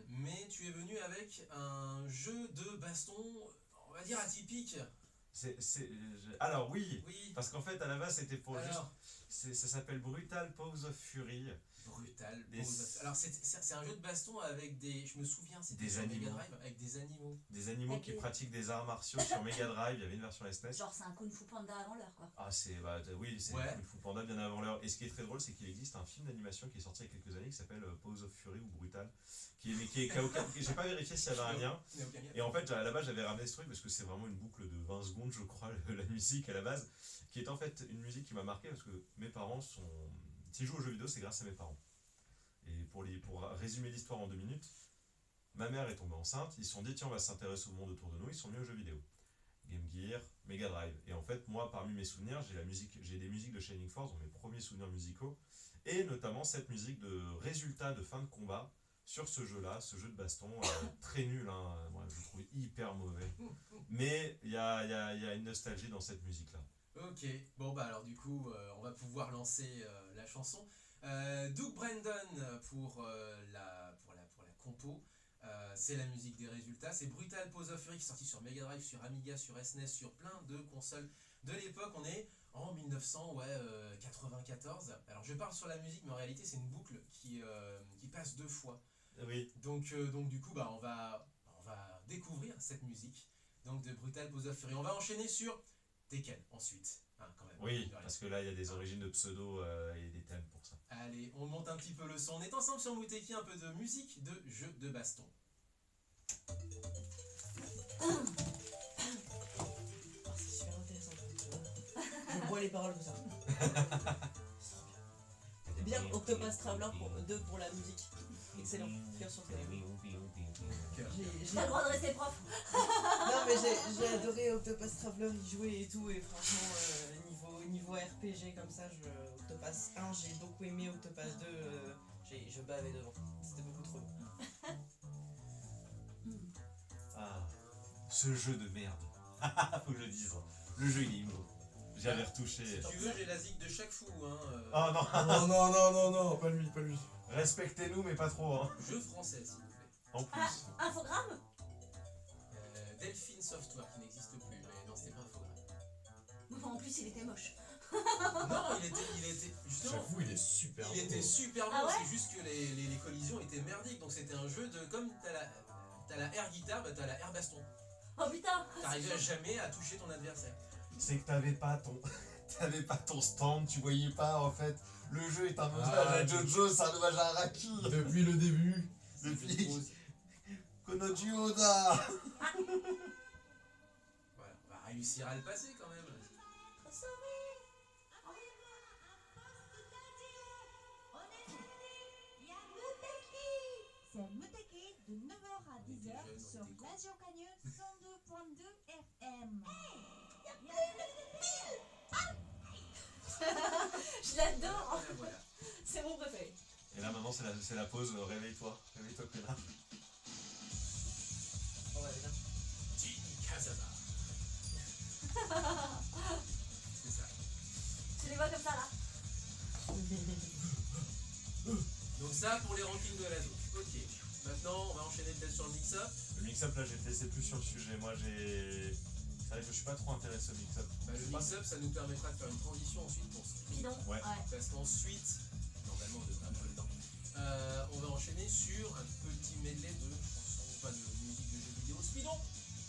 Mais tu es venu avec un jeu de baston, on va dire atypique.
Alors oui,
Oui,
parce qu'en fait à la base c'était pour
alors,
ça s'appelle Brutal Pose of Fury.
brutal.
Des-
Alors c'est un jeu de baston avec je me souviens, c'était
Des
sur Mega
animaux.
Drive avec des animaux.
Des animaux
Avec
qui
des-
pratiquent des arts martiaux sur Mega Drive, il y avait une version SNES.
Genre, c'est un Kung Fu Panda avant l'heure, quoi.
Ah oui, c'est
Ouais.
Kung Fu Panda bien avant l'heure. Et ce qui est très drôle, c'est qu'il existe un film d'animation qui est sorti il y a quelques années qui s'appelle Pose of Fury ou Brutal, j'ai pas vérifié s'il y avait un lien.
Mais aucun lien.
Et en fait, à la base, j'avais ramené ce truc parce que c'est vraiment une boucle de 20 secondes, je crois, la musique à la base, qui est en fait une musique qui m'a marqué parce que mes parents sont. S'ils jouent aux jeux vidéo, c'est grâce à mes parents. Et pour résumer l'histoire en 2 minutes, ma mère est tombée enceinte, ils se sont dit, tiens, on va s'intéresser au monde autour de nous, ils sont mis aux jeux vidéo. Game Gear, Mega Drive. Et en fait, moi, parmi mes souvenirs, j'ai des musiques de Shining Force, dans mes premiers souvenirs musicaux, et notamment cette musique de résultat de fin de combat sur ce jeu-là, ce jeu de baston, très nul, hein, moi je le trouve hyper mauvais. Mais il y a une nostalgie dans cette musique-là.
Ok, bon bah alors du coup on va pouvoir lancer la chanson. Doug Brandon pour la compo. C'est la musique des résultats. C'est Brutal Pose of Fury qui est sorti sur Mega Drive, sur Amiga, sur SNES, sur plein de consoles de l'époque. On est en 1994. Alors je parle sur la musique, mais en réalité c'est une boucle qui passe 2 fois.
Oui,
Donc du coup on va découvrir cette musique donc de Brutal Pose of Fury. On va enchaîner sur Tekken ensuite. Hein, quand même.
oui, parce que là, il y a des origines de pseudo et des thèmes pour ça.
Allez, on monte un petit peu le son. On est ensemble sur Mouteki, un peu de musique de jeu de baston.
Ah, c'est super intéressant. Je bois les paroles comme ça. Bien, Octopath Traveler 2 pour la musique. Excellent. Cœur sur cœur.
T'as le droit de rester prof.
Non mais j'ai adoré Octopath Traveler, y jouer et tout, et franchement niveau RPG comme ça, Octopath 1 j'ai beaucoup aimé, Octopath 2 je bavais devant, c'était beaucoup trop long.
Ah, ce jeu de merde. Faut que je dise. Le jeu, il est immonde. J'avais retouché.
Si tu veux, j'ai la zig de chaque fou. Hein,
Oh non,
Non, pas lui.
respectez-nous, mais pas trop. Hein.
Jeu français, s'il vous plaît.
En plus.
Infogramme.
Delphine Software qui n'existe plus, mais non, c'était pas Infogrames.
En plus, il était moche.
Non, il était justement.
J'avoue, il est super
Il
beau.
était super beau,
Ah ouais
c'est juste que les collisions étaient merdiques. Donc c'était un jeu de. Comme t'as la air guitare, bah t'as la air baston.
Oh putain.
T'arrivais jamais à toucher ton adversaire.
C'est que t'avais pas ton stand, tu voyais pas en fait. Le jeu est un hommage
Ah,
à Jojo, c'est un hommage à Araki.
Depuis le début.
Depuis Konoji Oda.
Voilà, on va réussir à le passer quand même.
J'adore.
Voilà.
C'est mon préféré.
Et là maintenant c'est la pause, réveille-toi connard.
Oh, ouais, bien.
Jin Kazama. C'est ça.
Tu les vois comme ça là.
Donc ça pour les rankings de la zone. Ok. Maintenant on va enchaîner peut-être sur le mix-up.
Le mix-up là j'ai te laissé plus sur le sujet, moi j'ai... C'est vrai que je suis pas trop intéressé au mix-up.
Bah, le
Je sais pas
mix-up ça nous permettra de faire une transition ensuite pour Speed.
Bidon.
Ouais.
Parce qu'ensuite, normalement on devrait avoir le temps, on va enchaîner sur un petit medley de chansons, pas de musique de jeux vidéo Speedon,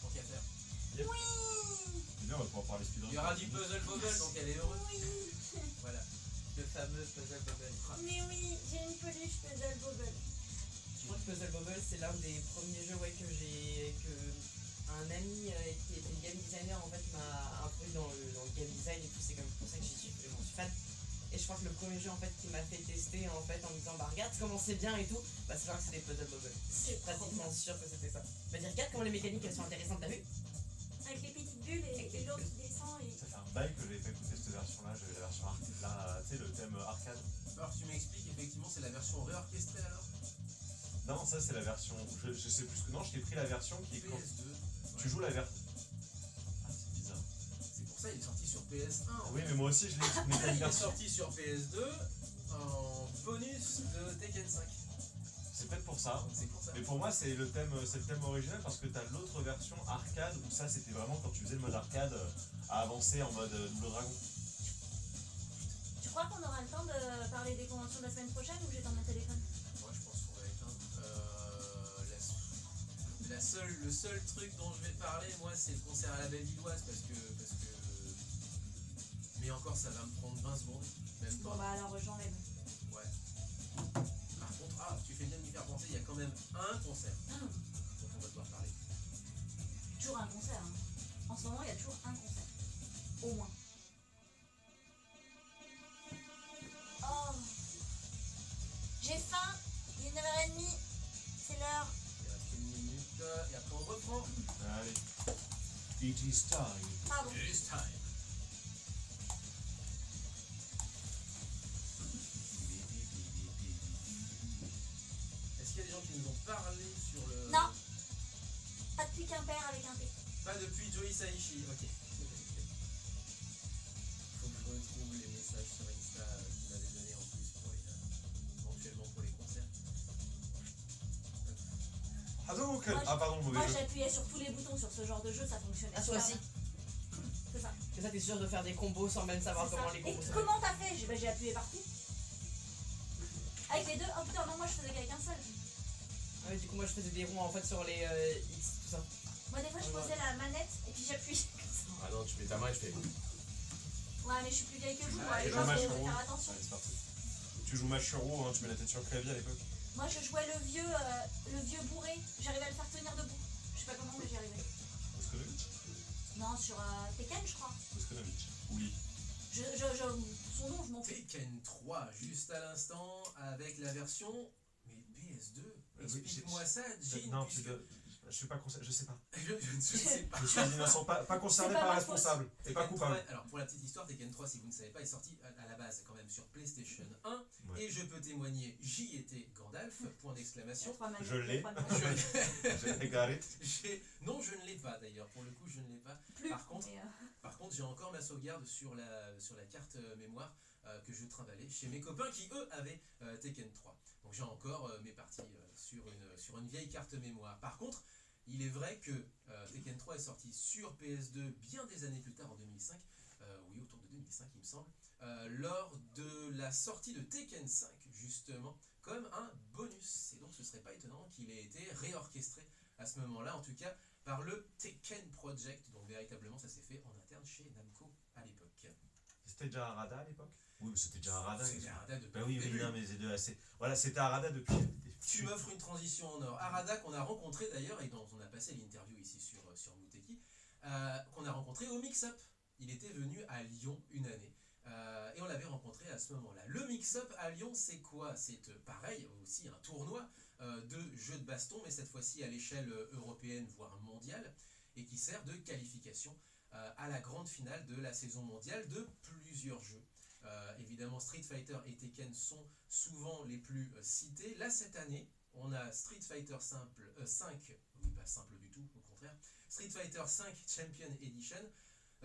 tant qu'à faire.
C'est bien, on va pouvoir parler speedrun.
Il y aura du puzzle bobble donc elle est heureuse.
Oui.
Voilà.
Le fameux Puzzle Bobble.
Mais oui, j'ai une peluche Puzzle Bobble.
Je crois que Puzzle Bobble c'est l'un des premiers jeux que un ami qui était game designer en fait m'a introduit dans le game design et tout, c'est comme pour ça que j'en suis fan. Et je crois que le premier jeu en fait qui m'a fait tester en fait en me disant bah regarde comment c'est bien et tout, bah c'est vrai que c'était Puzzle Bobble. Je suis pratiquement sûr que c'était ça. Bah dire regarde comment les mécaniques elles sont intéressantes, t'as vu?
Avec les petites bulles et l'eau qui descend et...
Ça fait un bail que j'ai pas écouté cette version là, j'avais la version arcade, là, tu sais le thème arcade.
Alors tu m'expliques effectivement c'est la version réorchestrée alors.
Non ça c'est la version, je sais plus que... Non je t'ai pris la version qui est quand...
PS2.
Tu joues la version... Ah c'est bizarre.
C'est pour ça il est sorti sur PS1.
Oui mais moi aussi je l'ai mais t'as une
Il est
version.
sorti sur PS2 en bonus de Tekken 5.
C'est peut-être pour ça.
Donc c'est pour ça.
Mais pour moi c'est le thème original parce que t'as l'autre version arcade où ça c'était vraiment quand tu faisais le mode arcade à avancer en mode double dragon.
Tu crois qu'on aura le temps de parler des conventions de la semaine prochaine ou j'ai dans mon téléphone?
Moi je pense qu'on va éteindre. Le seul truc dont je vais parler moi c'est le concert à la Bellevilloise parce que mais encore ça va me prendre 20 secondes, même
Bon
pas.
bah alors j'enlève.
Ouais. Par contre, tu fais bien de m'y faire penser, il y a quand même un concert dont on va devoir parler.
Toujours un concert. Hein. En ce moment il y a toujours un concert. Au moins. Oh. J'ai faim. Il est 9h30. C'est l'heure.
Il reste une minute et après on reprend.
Allez. It is time.
Pardon.
It's time. Est-ce qu'il y a des gens qui nous ont parlé sur le...
Non. Pas depuis qu'un père avec un P.
Pas depuis Joey Saishi, ok. Faut que je retrouve les messages sur Insta qu'il m'avait donné en plus pour éventuellement pour les concerts.
Hadouken.
Moi,
Ah pardon, mauvais
Moi
jeu.
j'appuyais sur tous les boutons sur ce genre de jeu, ça fonctionnait.
Ah toi
super
aussi.
bien. C'est ça.
Et ça t'es sûr de faire des combos sans même savoir
C'est
comment
ça.
les
Et
combos sont.
comment t'as fait? J'ai appuyé partout. Avec les deux. Oh putain, non, moi je faisais qu'avec un seul.
Ah ouais, du coup moi je faisais des ronds en fait sur les X, tout ça.
Moi des fois je posais la manette et puis j'appuyais comme ça.
Ah non, tu mets ta main et je fais.
Ouais, mais je suis plus vieille que vous.
Ah,
Les
et
gens
dommage,
faut
Chiro.
faire attention.
Allez, c'est parti. Tu joues match sur roue, hein, tu mets la tête sur le clavier à l'époque.
Moi je jouais le vieux bourré. J'arrivais à le faire tenir debout. Je sais pas comment, mais j'y arrivais.
Oskonovic.
Non, sur Tekken, je crois.
Oskonovic. Oui.
Son nom, je m'en fous.
Tekken 3 juste à l'instant avec la version mais PS2.
Oui,
Explique-moi ça, Jin.
Non,
puisque...
je suis pas concerné, je sais pas.
je ne sais pas.
Je suis innocent, pas concerné,
C'est pas
pas
ma
responsable. Et pas
Tekken 3,
coupable.
alors pour la petite histoire, Tekken 3, si vous ne savez pas, est sorti à la base quand même sur PlayStation 1.
Ouais.
Et je peux témoigner, j'y étais Gandalf, point
Il y a
d'exclamation.
3 manettes,
Je
il y a
l'ai.
3 manettes.
J'ai égaré.
Non, je ne l'ai pas d'ailleurs, pour le coup, je ne l'ai pas.
Plus.
Par contre,
mais,
Par contre, j'ai encore ma sauvegarde sur la carte mémoire que je trimballais chez mes copains qui, eux, avaient Tekken 3. Donc j'ai encore mes parties sur une vieille carte mémoire. Par contre, il est vrai que Tekken 3 est sorti sur PS2 bien des années plus tard, en 2005. Oui, autour de 2005, il me semble. Lors de la sortie de Tekken 5, justement, comme un bonus. Et donc ce serait pas étonnant qu'il ait été réorchestré à ce moment-là, en tout cas, par le Tekken Project. Donc véritablement, ça s'est fait en interne chez Namco à l'époque.
C'était déjà un radar à l'époque? Oui, c'était déjà un radar.
C'était Arada depuis
Bah oui,
le
oui,
début.
non, mais c'est deux assez. Voilà, c'était Arada depuis.
Tu m'offres une transition en or. Arada qu'on a rencontré d'ailleurs, et dont on a passé l'interview ici sur Muteki, qu'on a rencontré au Mix-Up. Il était venu à Lyon une année. Et on l'avait rencontré à ce moment-là. Le Mix-Up à Lyon, c'est quoi? C'est pareil, aussi un tournoi de jeux de baston, mais cette fois-ci à l'échelle européenne, voire mondiale, et qui sert de qualification à la grande finale de la saison mondiale de plusieurs jeux. Évidemment, Street Fighter et Tekken sont souvent les plus cités. Là, cette année, on a Street Fighter 5, oui, pas simple du tout, au contraire, Street Fighter 5 Champion Edition,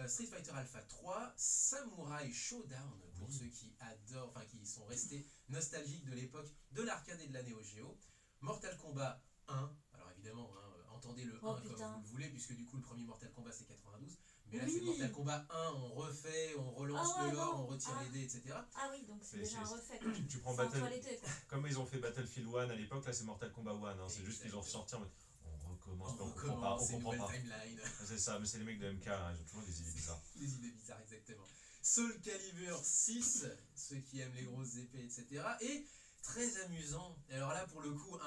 Street Fighter Alpha 3, Samurai Showdown, pour ceux qui adorent, enfin qui sont restés nostalgiques de l'époque de l'arcade et de la Neo Geo, Mortal Kombat 1, alors évidemment, entendez le 1 comme vous le voulez, puisque du coup le premier Mortal Kombat c'est 92, mais là c'est Mortal Kombat 1, on refait, on relance le lore, on retire les dés, etc.
Ah oui, donc c'est déjà un refait.
Tu prends comme ils ont fait Battlefield 1 à l'époque, là c'est Mortal Kombat 1, c'est juste qu'ils ont ressorti en mode on recommence, on comprend pas.
Timeline.
C'est ça, mais c'est les mecs de MK, ils ont toujours des idées bizarres.
Des idées bizarres, exactement. Soul Calibur 6, ceux qui aiment les grosses épées, etc. Et très amusant, alors là pour le coup,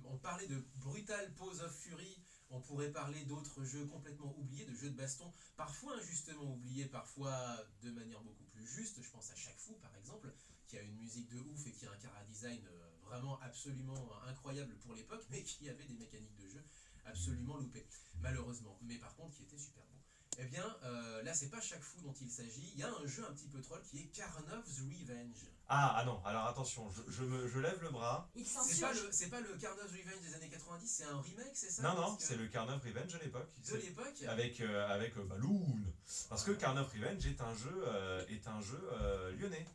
on parlait de Brutal Pose of Fury, on pourrait parler d'autres jeux complètement oubliés, de jeux de baston, parfois injustement oubliés, parfois de manière beaucoup plus juste. Je pense à Shaq Fu par exemple, qui a une musique de ouf et qui a un chara design vraiment absolument incroyable pour l'époque, mais qui avait des mécaniques de jeu absolument loupées, malheureusement, mais par contre qui était super beau. Eh bien, là, c'est pas Shaq Fu dont il s'agit. Il y a un jeu un petit peu troll qui est Karnov's Revenge.
Ah non, alors attention, je lève le bras.
C'est pas le Karnov's Revenge des années 90, c'est un remake, c'est ça?
Non, c'est le Karnov Revenge à l'époque.
De l'époque
avec Balloon. Parce que Karnov Revenge est un jeu lyonnais.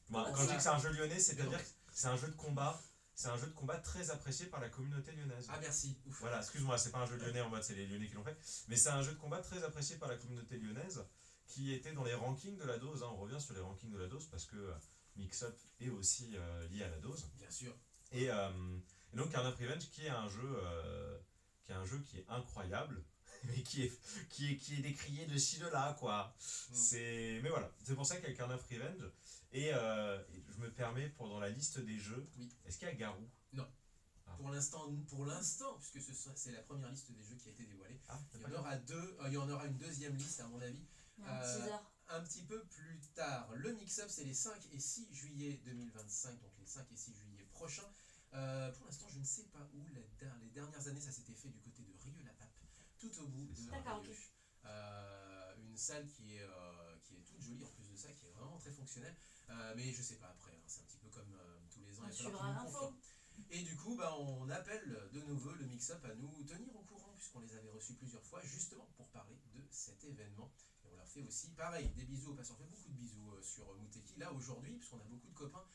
Moi, quand je dis que c'est un jeu lyonnais, c'est-à-dire que c'est un jeu de combat. C'est un jeu de combat très apprécié par la communauté lyonnaise.
Ah merci. Ouf.
Voilà, excuse-moi, c'est pas un jeu lyonnais en mode c'est les Lyonnais qui l'ont fait, mais c'est un jeu de combat très apprécié par la communauté lyonnaise qui était dans les rankings de la dose. On revient sur les rankings de la dose parce que Mix-Up est aussi lié à la dose.
Bien sûr.
Et donc Carnage Revenge qui est un jeu qui est incroyable. Mais qui est décrié de ci de là quoi. Mais voilà, c'est pour ça qu'il y a Carnage Revenge. Et je me permets dans la liste des jeux, est-ce qu'il y a Garou?
Non. Ah. Pour l'instant, puisque c'est la première liste des jeux qui a été dévoilée, il y en aura une deuxième liste à mon avis. Un petit peu plus tard. Le mix-up c'est les 5 et 6 juillet 2025, donc les 5 et 6 juillet prochains. Pour l'instant je ne sais pas où, les dernières années ça s'était fait du côté de Rieux-la-Pape, tout au bout de Rieux. Une salle qui est toute jolie en plus de ça, qui est vraiment très fonctionnelle, mais je sais pas après, c'est un petit peu comme tous les ans, il va falloir qu'ils nous confirment. Et du coup on appelle de nouveau le mix-up à nous tenir au courant puisqu'on les avait reçus plusieurs fois justement pour parler de cet événement. Et on leur fait aussi pareil, des bisous au passant, on fait beaucoup de bisous sur Mouteki là aujourd'hui puisqu'on a beaucoup de copains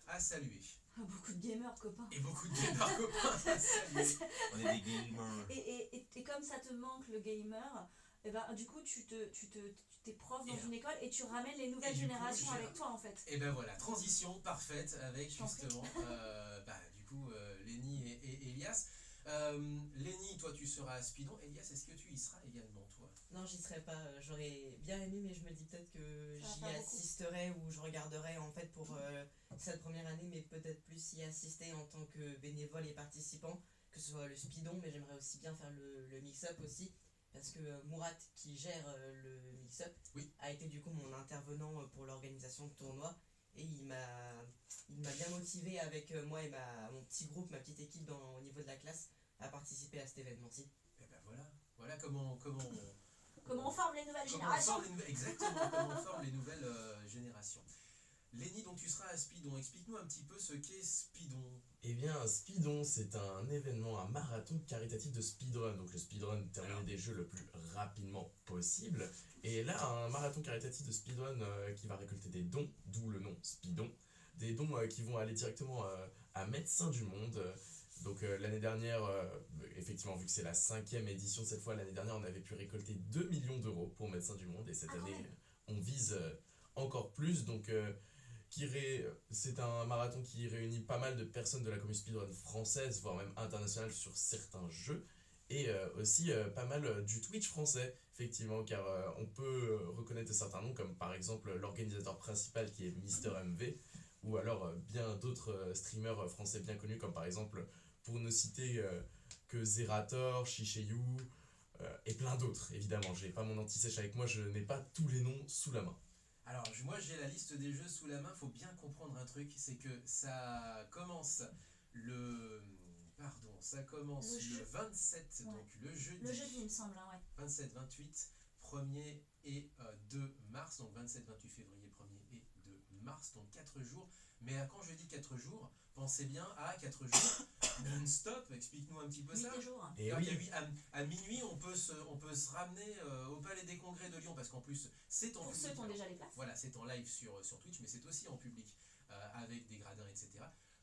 à saluer.
Beaucoup de gamers copains.
Et beaucoup de gamers copains à saluer.
On est des gamers.
Et comme ça te manque le gamer, et ben, du coup t'es prof dans une école et tu ramènes les nouvelles générations avec toi en fait.
Et ben voilà, transition parfaite avec justement du coup Lenny et Elias. Lenny, toi tu seras à Speedon. Elias, est-ce que tu y seras également toi?
Non, j'y serai pas. J'aurais bien aimé, mais je me dis peut-être que j'y assisterai ou je regarderai en fait pour cette première année, mais peut-être plus y assister en tant que bénévole et participant, que ce soit le Speedon, mais j'aimerais aussi bien faire le mix-up aussi. Parce que Mourat, qui gère le mix-up, a été du coup mon intervenant pour l'organisation de tournoi. Et il m'a bien motivé avec moi et mon petit groupe, ma petite équipe au niveau de la classe, à participer à cet événement-ci.
Et ben voilà comment
on forme les nouvelles générations.
Exactement, comment on forme les nouvelles générations. Lenny, donc tu seras à Speedon, explique-nous un petit peu ce qu'est Speedon.
Eh bien, Speedon, c'est un événement, un marathon caritatif de speedrun. Donc le speedrun, terminer des jeux le plus rapidement possible. Et là, un marathon caritatif de speedrun qui va récolter des dons, d'où le nom Speedon. Des dons qui vont aller directement à Médecins du Monde. Donc l'année dernière, effectivement, vu que c'est la 5e édition cette fois, l'année dernière, on avait pu récolter 2 millions d'euros pour Médecins du Monde. Et cette année, on vise encore plus. Donc c'est un marathon qui réunit pas mal de personnes de la communauté speedrun française, voire même internationale sur certains jeux, et aussi pas mal du Twitch français, effectivement, car on peut reconnaître certains noms, comme par exemple l'organisateur principal qui est Mister MV, ou alors bien d'autres streamers français bien connus, comme par exemple, pour ne citer que Zerator, Shishayu, et plein d'autres, évidemment. J'ai pas mon anti-sèche avec moi, je n'ai pas tous les noms sous la main.
Alors moi j'ai la liste des jeux sous la main, faut bien comprendre un truc, c'est que ça commence le 27, donc le jeudi.
Le jeudi il me semble, ouais.
27, 28, 1er et 2 mars, donc 27, 28 février, 1er et 2 mars, donc 4 jours. Mais quand je dis 4 jours, pensez bien à 4 jours non-stop. Explique-nous un petit peu
Nuit
ça.
et jour.
Et
C'est-à-dire
oui,
à minuit, on peut se ramener au Palais des Congrès de Lyon, parce qu'en plus, c'est en
Pour ceux
public.
qui ont
Alors,
déjà les places.
voilà, c'est en live sur Twitch, mais c'est aussi en public, avec des gradins, etc.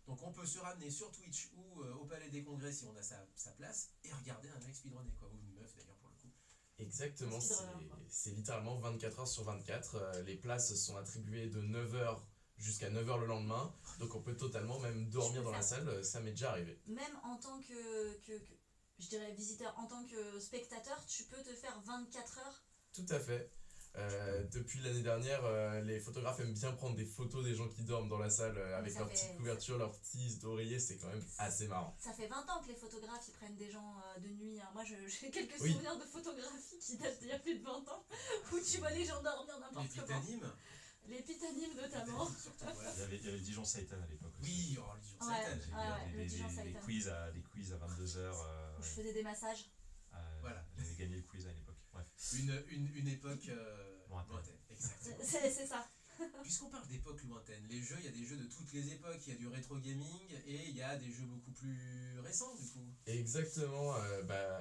Donc on peut se ramener sur Twitch ou au Palais des Congrès si on a sa place, et regarder un mec speedrunner, quoi, ou une meuf d'ailleurs pour le coup.
exactement,
Speedrunner, quoi.
c'est littéralement 24 heures sur 24. Les places sont attribuées de 9 heures jusqu'à 9 heures le lendemain. Donc on peut totalement même dormir dans la salle, ça m'est déjà arrivé.
Même en tant que, je dirais visiteur, en tant que spectateur, tu peux te faire 24 heures.
Tout à fait. Depuis l'année dernière, les photographes aiment bien prendre des photos des gens qui dorment dans la salle avec
ça
leur
fait-
petite couverture, leur petit oreiller, c'est quand même assez marrant.
Ça fait 20 ans que les photographes ils prennent des gens de nuit. Hein. Moi j'ai quelques
Oui.
souvenirs de photographie qui datent d'il y a plus de 20 ans où tu vois les gens dormir
Les
n'importe comment.
pitanimes,
Les pitanimes notamment.
surtout, voilà.
Il y avait Dijon Satan à l'époque aussi.
Oui, oh, le Dijon
Ouais.
Satan,
J'ai
Ouais, le Dijon
des
Satan.
quiz à 22h.
Où je faisais des massages.
Voilà.
J'avais gagné le quiz à l'époque. Bref.
une époque
Lointaine.
lointaine, exactement.
C'est ça.
Puisqu'on parle d'époque lointaine, les jeux, il y a des jeux de toutes les époques, il y a du rétro gaming et il y a des jeux beaucoup plus récents du coup.
Exactement.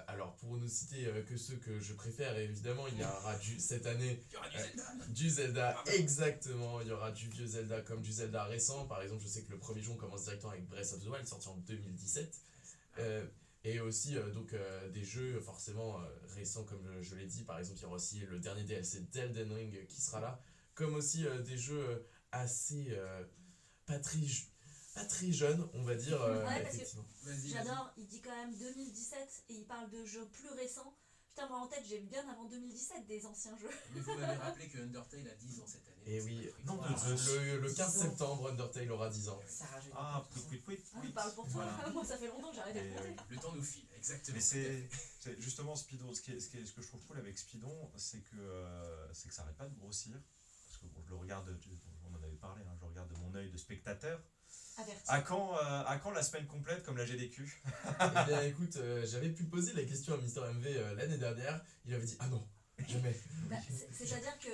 Alors pour ne citer que ceux que je préfère, évidemment, il y aura cette année
Il y aura du Zelda.
du Zelda, exactement. Il y aura du vieux Zelda comme du Zelda récent. Par exemple, je sais que le premier jeu on commence directement avec Breath of the Wild, sorti en 2017. Et aussi des jeux forcément récents comme je l'ai dit. Par exemple, il y aura aussi le dernier DLC d'Elden Ring qui sera là. Comme aussi des jeux assez pas très jeunes, on va dire.
Ouais, parce que-
effectivement.
Vas-y,
J'adore, il dit quand même 2017 et il parle de jeux plus récents. Putain, moi en tête j'ai bien avant 2017 des anciens jeux.
mais vous m'avez rappelé que Undertale a 10 ans cette année.
Et
donc
oui,
c'est pas
non,
très grave.
de
Le 15
10 ans.
septembre, Undertale aura 10 ans.
Ça rajeunit.
Ah,
pas,
pouit, pouit, pouit,
Ah,
pouit.
parle pour toi,
Voilà.
moi ça fait longtemps que j'ai arrêté de
Et,
compter.
Le temps nous file, exactement.
Mais c'est justement Speedon. Ce que je trouve cool avec Speedon, c'est que ça arrête pas de grossir. Parce que bon, je le regarde, on en avait parlé, hein, je le regarde de mon œil de spectateur.
Averti.
À quand la semaine complète comme la GDQ?
Eh bien écoute, j'avais pu poser la question à Mister MV l'année dernière, il avait dit ah non, jamais.
Bah, c'est-à-dire que,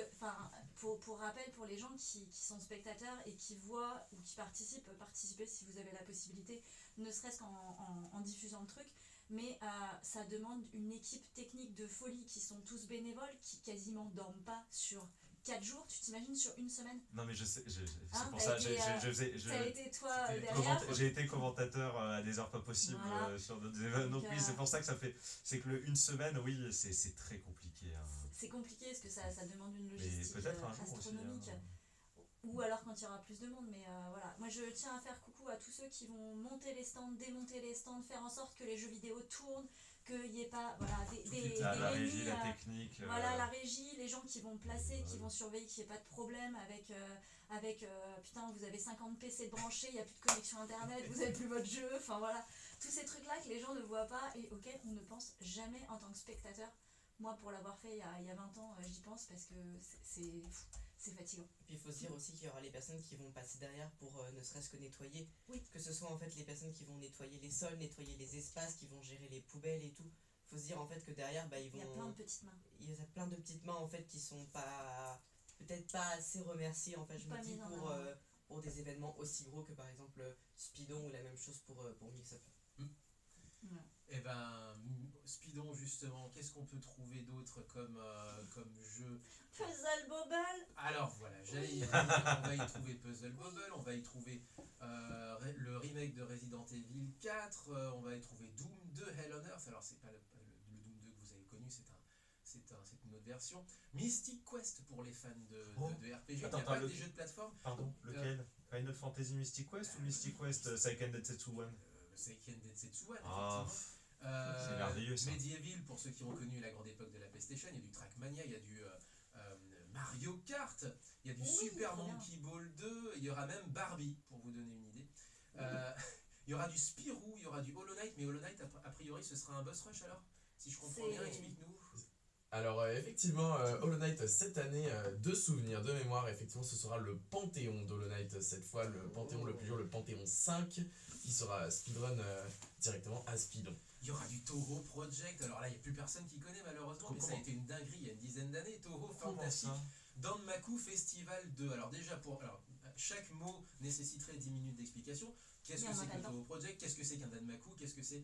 pour rappel, pour les gens qui sont spectateurs et qui voient ou qui participez si vous avez la possibilité, ne serait-ce qu'en diffusant le truc, mais ça demande une équipe technique de folie qui sont tous bénévoles, qui quasiment dorment pas sur 4 jours, tu t'imagines sur une semaine?
Non mais je sais, c'est
Hein,
pour
t'as
ça,
été, ça a
j'ai
été toi
c'était
derrière.
j'ai été commentateur à des heures pas possibles
Voilà.
sur d'autres événements. Donc
Donc,
oui, c'est pour ça que ça fait, c'est que une semaine, oui, c'est très compliqué. Hein.
C'est compliqué parce que ça demande une
Mais
logistique
peut-être un jour aussi.
astronomique.
Hein.
Ou alors quand il y aura plus de monde, mais voilà. Moi je tiens à faire coucou à tous ceux qui vont monter les stands, démonter les stands, faire en sorte que les jeux vidéo tournent, qu'il n'y ait pas des
La régie,
réunies,
la technique.
voilà, la régie, les gens qui vont placer, qui
ouais.
vont surveiller qu'il n'y ait pas de problème avec putain, vous avez 50 PC branchés, il n'y a plus de connexion internet, vous n'avez plus votre jeu, enfin voilà. Tous ces trucs-là que les gens ne voient pas et auxquels on ne pense jamais en tant que spectateur. Moi, pour l'avoir fait il y a 20 ans, j'y pense parce que c'est fatigant.
Et puis il faut se dire aussi qu'il y aura les personnes qui vont passer derrière pour ne serait-ce que nettoyer.
Oui.
Que ce soit en fait les personnes qui vont nettoyer les sols, nettoyer les espaces, qui vont gérer les poubelles et tout. Il faut se dire en fait que derrière, bah, ils
Il y a plein
vont...
de petites mains.
Il y a plein de petites mains en fait qui sont pas... Peut-être pas assez remerciées en fait, je
Pas
me dis,
mises en avant.
pour des événements aussi gros que par exemple Speedon ou la même chose pour Mix-Up.
Voilà.
Et ben, Speedon justement, qu'est-ce qu'on peut trouver d'autre comme jeu?
Puzzle Bobble.
Alors voilà, j'allais y venir, on va y trouver Puzzle Bobble, on va y trouver le remake de Resident Evil 4, on va y trouver Doom 2 Hell on Earth. Alors c'est pas le Doom 2 que vous avez connu, c'est une autre version. Mystic Quest pour les fans de RPG, il y a
Attends,
pas
le-
des jeux de plateforme.
Pardon, lequel? Final Fantasy Mystic Quest ou Mystic Quest Seiken Densetsu One?
Seiken Densetsu One,
Ah,
effectivement.
c'est merveilleux, ça.
Medieval, pour ceux qui ont connu la grande époque de la PlayStation, il y a du Trackmania, il y a du Mario Kart, il y a du
Oui,
Super
trop bien.
Monkey Ball 2, il y aura même Barbie, pour vous donner une idée. Il y aura du Spirou, il y aura du Hollow Knight, mais Hollow Knight, a priori, ce sera un boss rush alors? Si je comprends bien,
C'est-
explique-nous.
Alors effectivement, Hollow Knight cette année, de souvenirs, de mémoire, effectivement ce sera le Panthéon d'Hollow Knight cette fois, le Panthéon le plus dur, le Panthéon 5, qui sera speedrun directement à Speedon.
Il y aura du Toho Project, alors là, il n'y a plus personne qui connaît malheureusement, mais ça a
Comment?
été une dinguerie il y a une dizaine d'années. Toho
Comment
Fantastic
ça?
Danmaku Festival 2. Alors déjà, chaque mot nécessiterait 10 minutes d'explication. Qu'est-ce
Oui,
que
on
c'est
n'a pas
que
le temps.
Toho Project? Qu'est-ce que c'est qu'un Danmaku? Qu'est-ce que c'est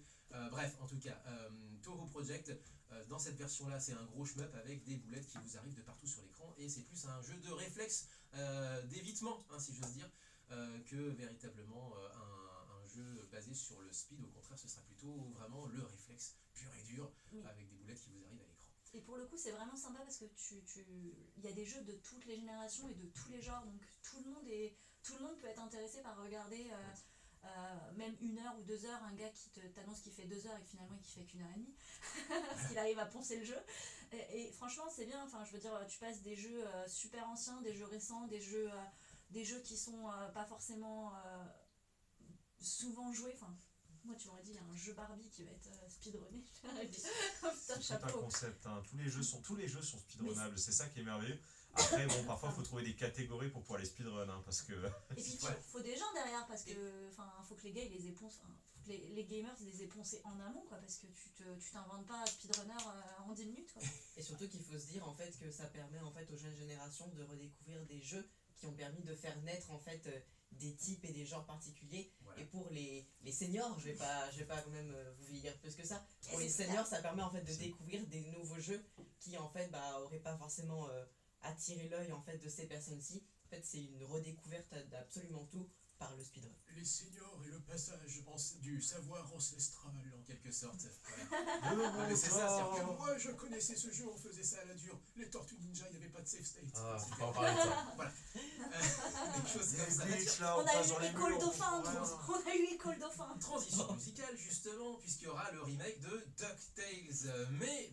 bref, en tout cas, Toho Project, dans cette version-là, c'est un gros shmup avec des boulettes qui vous arrivent de partout sur l'écran, et c'est plus un jeu de réflexe, d'évitement, hein, si j'ose dire, que véritablement un jeu basé sur le speed. Au contraire, ce sera plutôt vraiment le réflexe pur et dur,
Oui.
avec des boulettes qui vous arrivent à l'écran.
Et pour le coup, c'est vraiment sympa parce que il y a des jeux de toutes les générations et de tous les genres, donc tout le monde peut être intéressé par regarder même 1 heure ou 2 heures un gars qui t'annonce qu'il fait 2 heures et que finalement il fait qu'1 heure et demie parce qu'il arrive à poncer le jeu. Et franchement, c'est bien. Enfin, je veux dire, tu passes des jeux super anciens, des jeux récents, des jeux qui sont pas forcément souvent joués. Enfin, moi, tu m'aurais dit, il y a un jeu Barbie qui va être speedrunné. J'aurais dit, oh putain,
C'est tout un
chapeau.
concept, hein. Tous les jeux sont speedrunnables, c'est ça qui est merveilleux. Après, bon, parfois, il faut trouver des catégories pour pouvoir les speedrun, hein, parce que...
Et puis,
Ouais.
faut des gens derrière parce que, faut que les gars ils les époncent, faut que les gamers ils les aient poncés en amont, quoi, parce que tu t'inventes pas speedrunner en 10 minutes, quoi.
Et surtout qu'il faut se dire en fait que ça permet en fait aux jeunes générations de redécouvrir des jeux qui ont permis de faire naître en fait des types et des genres particuliers.
Voilà.
Et pour les seniors, je vais pas quand même vous vieillir plus que ça. Pour
Et
les
c'est
seniors, ça permet en fait de
C'est-
découvrir des nouveaux jeux qui en fait auraient pas forcément attiré l'œil en fait de ces personnes-ci. En fait, c'est une redécouverte d'absolument tout par le speedrun.
Les seniors et le passage du savoir ancestral, en quelque sorte. Voilà.
Non,
mais c'est ça, c'est-à-dire que moi je connaissais ce jeu, on faisait ça à la dure. Les Tortues Ninja, il n'y avait pas de save state.
Ah,
etc.
faut pas en parler de ça.
Voilà. Des choses comme ça.
glitch là,
On
passe
a
dans
eu
les
École
murs,
Dauphin,
voilà.
on a eu École Dauphin.
Transition musicale justement, puisqu'il y aura le remake de DuckTales. Mais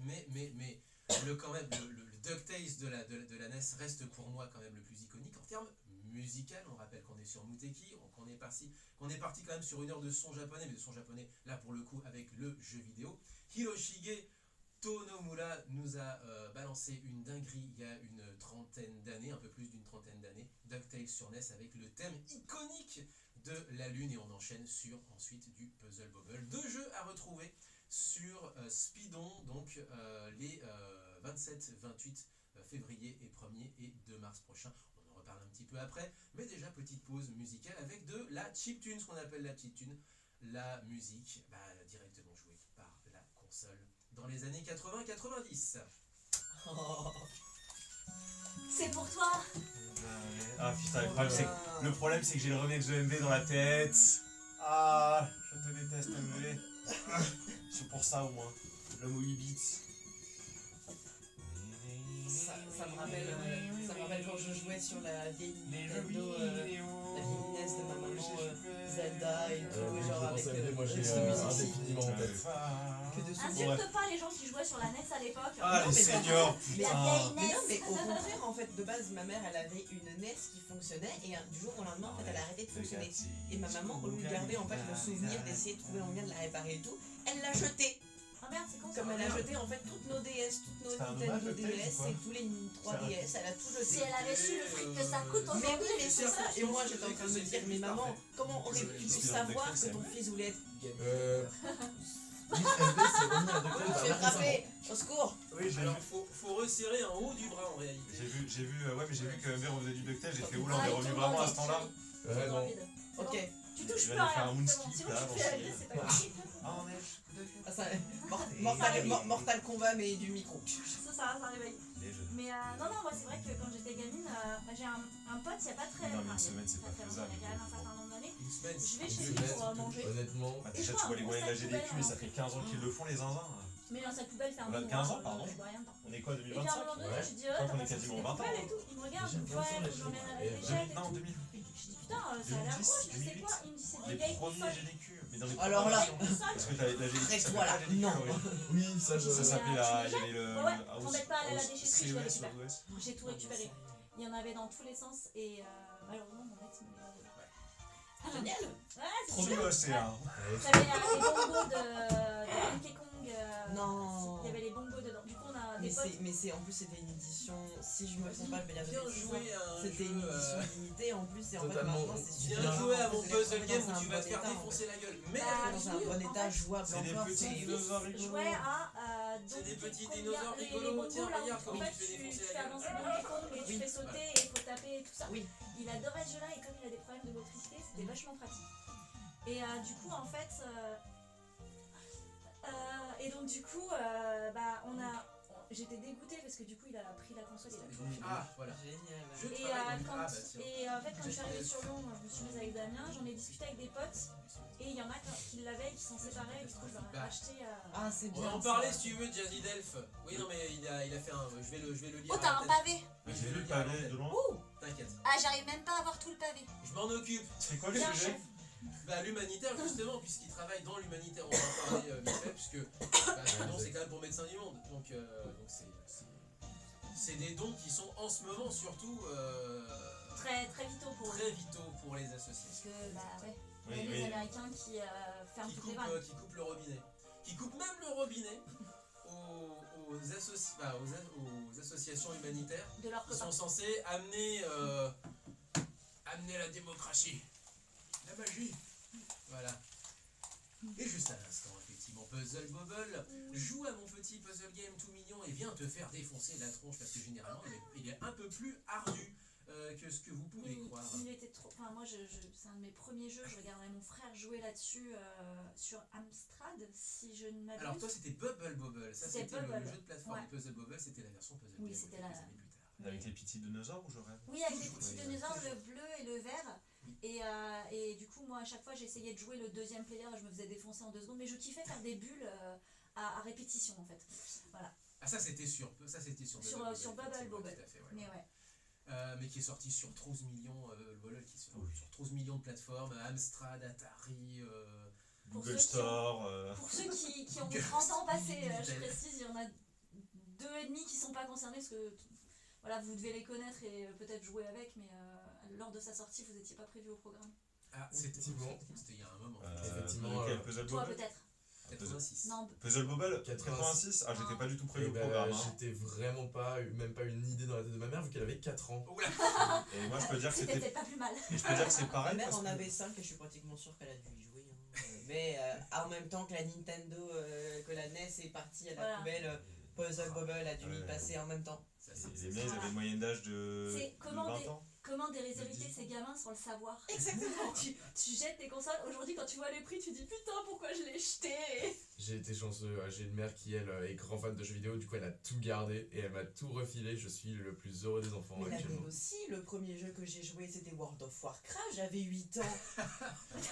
quand même, le DuckTales de la NES reste pour moi quand même le plus iconique en termes musical. On rappelle qu'on est sur Muteki, qu'on est parti quand même sur 1 heure de son japonais, mais de son japonais là pour le coup avec le jeu vidéo. Hiroshige Tonomura nous a balancé une dinguerie il y a une trentaine d'années, un peu plus d'une trentaine d'années, DuckTales sur NES avec le thème iconique de la lune, et on enchaîne sur ensuite du Puzzle Bobble. 2 jeux à retrouver sur Speedon, donc les 27, 28 février et 1er et 2 mars prochain. On en reparle un petit peu après, mais déjà petite pause musicale avec de la chiptune, ce qu'on appelle la chiptune, la musique directement jouée par la console dans les années 80-90.
C'est pour toi.
Ah putain, le problème c'est que j'ai le remix de MV dans la tête. Ah, je te déteste MV. C'est pour ça au moins. Le mot 8 bits.
Ça me rappelle quand je jouais sur la vieille Nintendo, la vieille NES de ma maman, Zelda et tout,
Oui,
genre
je
avec
pensais, moi j'ai
ce
indéfiniment en tête.
que de souvenirs.
Insulte pas les gens qui jouaient sur la NES à l'époque.
Ah,
Non,
les
mais
seniors,
Mais,
La
putain.
vieille
mais non,
NES.
mais au contraire, en fait, de base, ma mère, elle avait une NES qui fonctionnait et du jour au lendemain, en fait, elle a arrêté de fonctionner. Et ma maman, au lieu de garder en fait le souvenir d'essayer de trouver un moyen de la réparer et tout, elle l'a jetée.
Ah merde, c'est con ça.
Comme elle a jeté en fait toutes nos DS, toutes nos
C'est un
Nintendo
hommage de Tales,
DS
ou quoi
et tous les 3DS, elle a tout
Si
jeté.
elle avait su le fric que ça coûte
Mais
aujourd'hui.
oui, mais c'est ça. Et moi, j'étais en train de me dire, mais maman, comment aurais-tu pu
Speedrun de
savoir
Tales,
que ton
c'est
fils voulait être
Oui, MV c'est remis à
Je me
Docteur
fais frapper, au secours.
Oui, j'ai vu.
Alors faut resserrer en haut du bras en réalité.
J'ai vu, ouais, mais j'ai vu que MV refaisait du DuckTales, j'ai fait oula, on
Ah,
est
il
revenu
tombe
vraiment
dans
à
le
ce temps-là.
vide.
Ouais, non.
Rapide. C'est
Ok.
bon. Tu touches
Je
plus
vais
à
aller faire
rien.
un
C'est bon.
moonskip,
Sinon
là,
tu fais la
avant
vie,
de-
c'est pas grave.
Ah, on est.
Ah, ça, Mortal Kombat, mais du micro.
Ça réveille.
Les jeux.
Mais non, moi c'est vrai que quand j'étais gamine, j'ai un pote, il y a pas très.
Non, mais une
enfin,
semaine, c'est
très,
pas
très
faisable.
longtemps, il y a quand même un certain nombre d'années.
Une semaine.
Je vais
Une
chez lui
semaine,
pour manger.
Honnêtement,
Ah,
Et
déjà,
je
tu
vois
vois les
un
moyens de la
sac
GDQ,
poubelle,
ça fait 15 ans qu'ils le font, les zinzins.
Mais dans sa poubelle, fait un
Voilà,
bout
15 ans,
noir,
pardon.
je vois rien dedans.
On est quoi,
Et puis à un
2025?
moment donné,
Ouais.
je dis,
Je crois
t'as
qu'on est
pas sorti
quasiment
les
20 ans,
poubelles et
hein.
tout. Il me regarde,
J'ai
je me dis,
20 ans,
ouais,
là,
je l'emmène à la
je-
déchette et
Non,
tout.
2000.
Je dis, putain, ça a l'air
2010,
gros, je dis, c'est
2008.
quoi? Il me dit, c'est des
Les
vieilles
premiers
consoles.
GDQ. Mais dans les
Alors
premiers
là.
versions. Parce que t'as la GDQ, ça s'appelait
Voilà,
pas GDQ,
non.
ouais.
oui, ça je.
Ça s'appelait la. Il y avait le.
Ouais,
House-
t'embête pas à aller à la
House
déchetterie, je le
CES,
récupère.
OS.
J'ai tout récupéré. Il y en avait dans tous les sens et malheureusement, mon ex me l'a volé.
Génial.
Ouais, c'est
Trop
sûr.
bien, c'est un.
J'avais les bongos de Donkey Kong.
Non.
Il y avait les bongos dedans. Du coup, on a
Mais
des potes.
c'est en plus c'était une édition, si je me trompe pas, je vais dire
Bien
de bêtises,
joué à un
c'était
jeu,
une édition limitée en plus et en fait
Totalement.
maintenant c'est
Bien
super
joué
rare,
à mon
on faisait les
puzzle
retrouver
game.
dans dans un
tu vas
bon
te faire
état,
défoncer la gueule. Mais
Bah,
dans un
oui,
bon
en
état,
fait,
jouable
c'est des
encore.
petits
c'est-
dinosaures rigolos.
jouait à
C'est des
Donkey
petits
Kong,
dinosaures
les
rigolos.
bongos,
Tiens,
là,
regarde
où,
comment
en fait,
tu fais
tu
défoncer
fais
la gueule.
avancer Donkey Kong et tu
Oui.
fais sauter et il faut taper et tout ça.
Oui.
Il adorait ce jeu-là et comme il a des problèmes de motricité, c'était vachement pratique. Et du coup, en fait, et donc du coup, bah, j'étais dégoûtée parce que du coup, il a pris la console, il a tout fini.
Ah, voilà.
Génial.
Je
Et,
travaille donc-
quand,
ah, bah, tiens.
et en fait, quand je suis arrivée sur Lyon, je me suis mise avec Damien, j'en ai discuté avec des potes, et il y en a qui l'avaient, qui s'en séparaient, et du coup, je leur ai
Bah.
racheté.
Ah, c'est
On
bien.
va en
ça.
parler si tu veux, Jazzy Delph. Oui, non, mais il a fait un. Je vais le lire.
Oh,
à
t'as
la
un
tête.
pavé.
Oui, je
J'ai
vais
vu
le
le
lire à la
pavé
tête.
de loin.
T'inquiète.
Ah, j'arrive même pas à avoir tout le pavé.
Je m'en occupe.
C'est quoi le
Bien,
sujet?
chef.
Bah, l'humanitaire, justement, puisqu'il travaille dans l'humanitaire, on va en parler vite fait, puisque bah, non, c'est quand même pour Médecins du Monde. Donc c'est des dons qui sont en ce moment surtout
Très, très vitaux pour eux.
très vitaux pour les
Parce
associations.
que, bah ouais,
Oui,
il y a les
oui.
Américains qui ferment
Qui
toutes les
coupent,
vannes.
qui coupent le robinet. Qui coupent même le robinet aux associations humanitaires
De leurs
qui
copains.
sont censées amener la démocratie. La magie. Voilà. Et juste à l'instant, effectivement, Puzzle Bobble joue à mon petit puzzle game tout mignon et vient te faire défoncer la tronche parce que généralement il est un peu plus ardu que ce que vous pouvez croire.
Il était trop. Enfin, moi, c'est un de mes premiers jeux. Je regardais mon frère jouer là-dessus sur Amstrad, si je ne m'abuse.
Alors toi c'était Bubble Bobble, ça
C'était
c'était le
Bubble.
jeu de plateforme.
Ouais.
Et Puzzle Bobble c'était la version Puzzle
Oui,
Game
c'était
quelques
la-
années plus tard.
Avec les petits dinosaures ou je rêve?
Oui, avec les
Oui,
petits
oui,
dinosaures,
oui.
le bleu et le vert. Et du coup, moi, à chaque fois, j'essayais de jouer le deuxième player, je me faisais défoncer en 2 secondes. Mais je kiffais faire des bulles à répétition, en fait. Voilà.
Ah ça c'était sur Bubble
Sur
Bobble,
Bubble
effectivement,
Bobble.
tout à fait, ouais.
Mais ouais.
Mais qui est sorti sur 12 millions, Bobble qui est sur,
Oui.
sur 12 millions de plateformes, Amstrad, Atari,
Pour
Google
ceux qui
Store.
Pour ceux qui ont
Google
30 ans passés, je
Digital.
précise, il y en a 2,5 qui sont pas concernés parce que voilà, vous devez les connaître et peut-être jouer avec, mais lors de sa sortie, vous n'étiez pas prévu au programme.
Ah c'était
Effectivement.
c'était il y a un moment.
Effectivement,
Lequel, Puzzle
Toi,
Bobble?
peut-être.
86.
Non,
Puzzle Bobble
86.
86. Ah, j'étais
Non.
pas du tout prévu
Et
au
ben,
programme. Hein.
j'étais vraiment pas, même pas une idée dans la tête de ma mère vu qu'elle avait 4 ans.
Oula.
Et moi, je peux dire que
c'était
c'était.
peut-être pas plus mal.
Et je peux dire que c'est
Ma
pareil.
mère
Parce
en
que...
avait 5 et je suis pratiquement sûr qu'elle a dû y jouer. Hein. Mais en même temps que la Nintendo, que la NES est partie à la
Voilà.
poubelle, Puzzle Bobble a dû y
Ouais.
passer en même temps.
Ça,
Les miens, ils avaient une moyenne d'âge de
C'est comment
20
des-
ans.
Comment déshériter ces gamins sans le savoir.
Exactement.
tu jettes tes consoles. Aujourd'hui, quand tu vois les prix, tu dis putain, pourquoi je l'ai jeté.
J'ai été chanceux, j'ai une mère qui elle est grand fan de jeux vidéo, du coup elle a tout gardé et elle m'a tout refilé, je suis le plus heureux des enfants
Mais la
actuellement.
mienne aussi, le premier jeu que j'ai joué c'était World of Warcraft, j'avais 8 ans.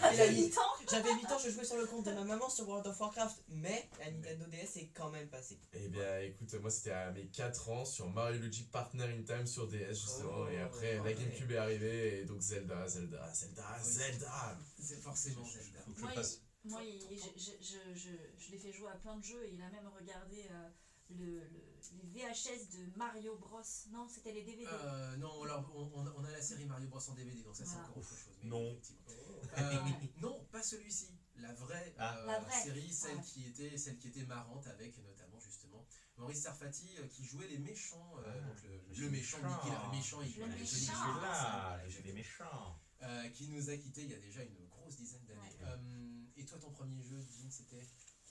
T'as 8 ans.
J'avais 8 ans, je jouais sur le compte de ma maman sur World of Warcraft, mais la Nintendo DS est quand même passée.
Eh bien écoute, moi c'était à mes 4 ans sur Mario Luigi Partner in Time sur DS justement,
Oh,
et après
ouais.
la Gamecube est arrivée et donc Zelda.
Oui. C'est forcément Zelda.
Faut que je
Moi,
le fasse.
Moi, je l'ai fait jouer à plein de jeux et il a même regardé les VHS de Mario Bros. Non, c'était les DVD.
Non, alors on a la série Mario Bros en DVD, donc ça c'est
Voilà.
encore autre chose. Mais
Non.
effectivement. Non, pas celui-ci. La vraie,
La vraie.
série, celle
Ouais.
qui était marrante avec notamment justement Maurice Sarfati qui jouait les méchants, donc le méchant Mickey, le méchant, il
Le
voilà,
méchant.
Johnny
Je
Depp,
suis là,
voilà,
j'ai des méchants.
qui nous a quittés il y a déjà une grosse dizaine d'années.
Ouais.
Et toi, ton premier jeu, Jean, c'était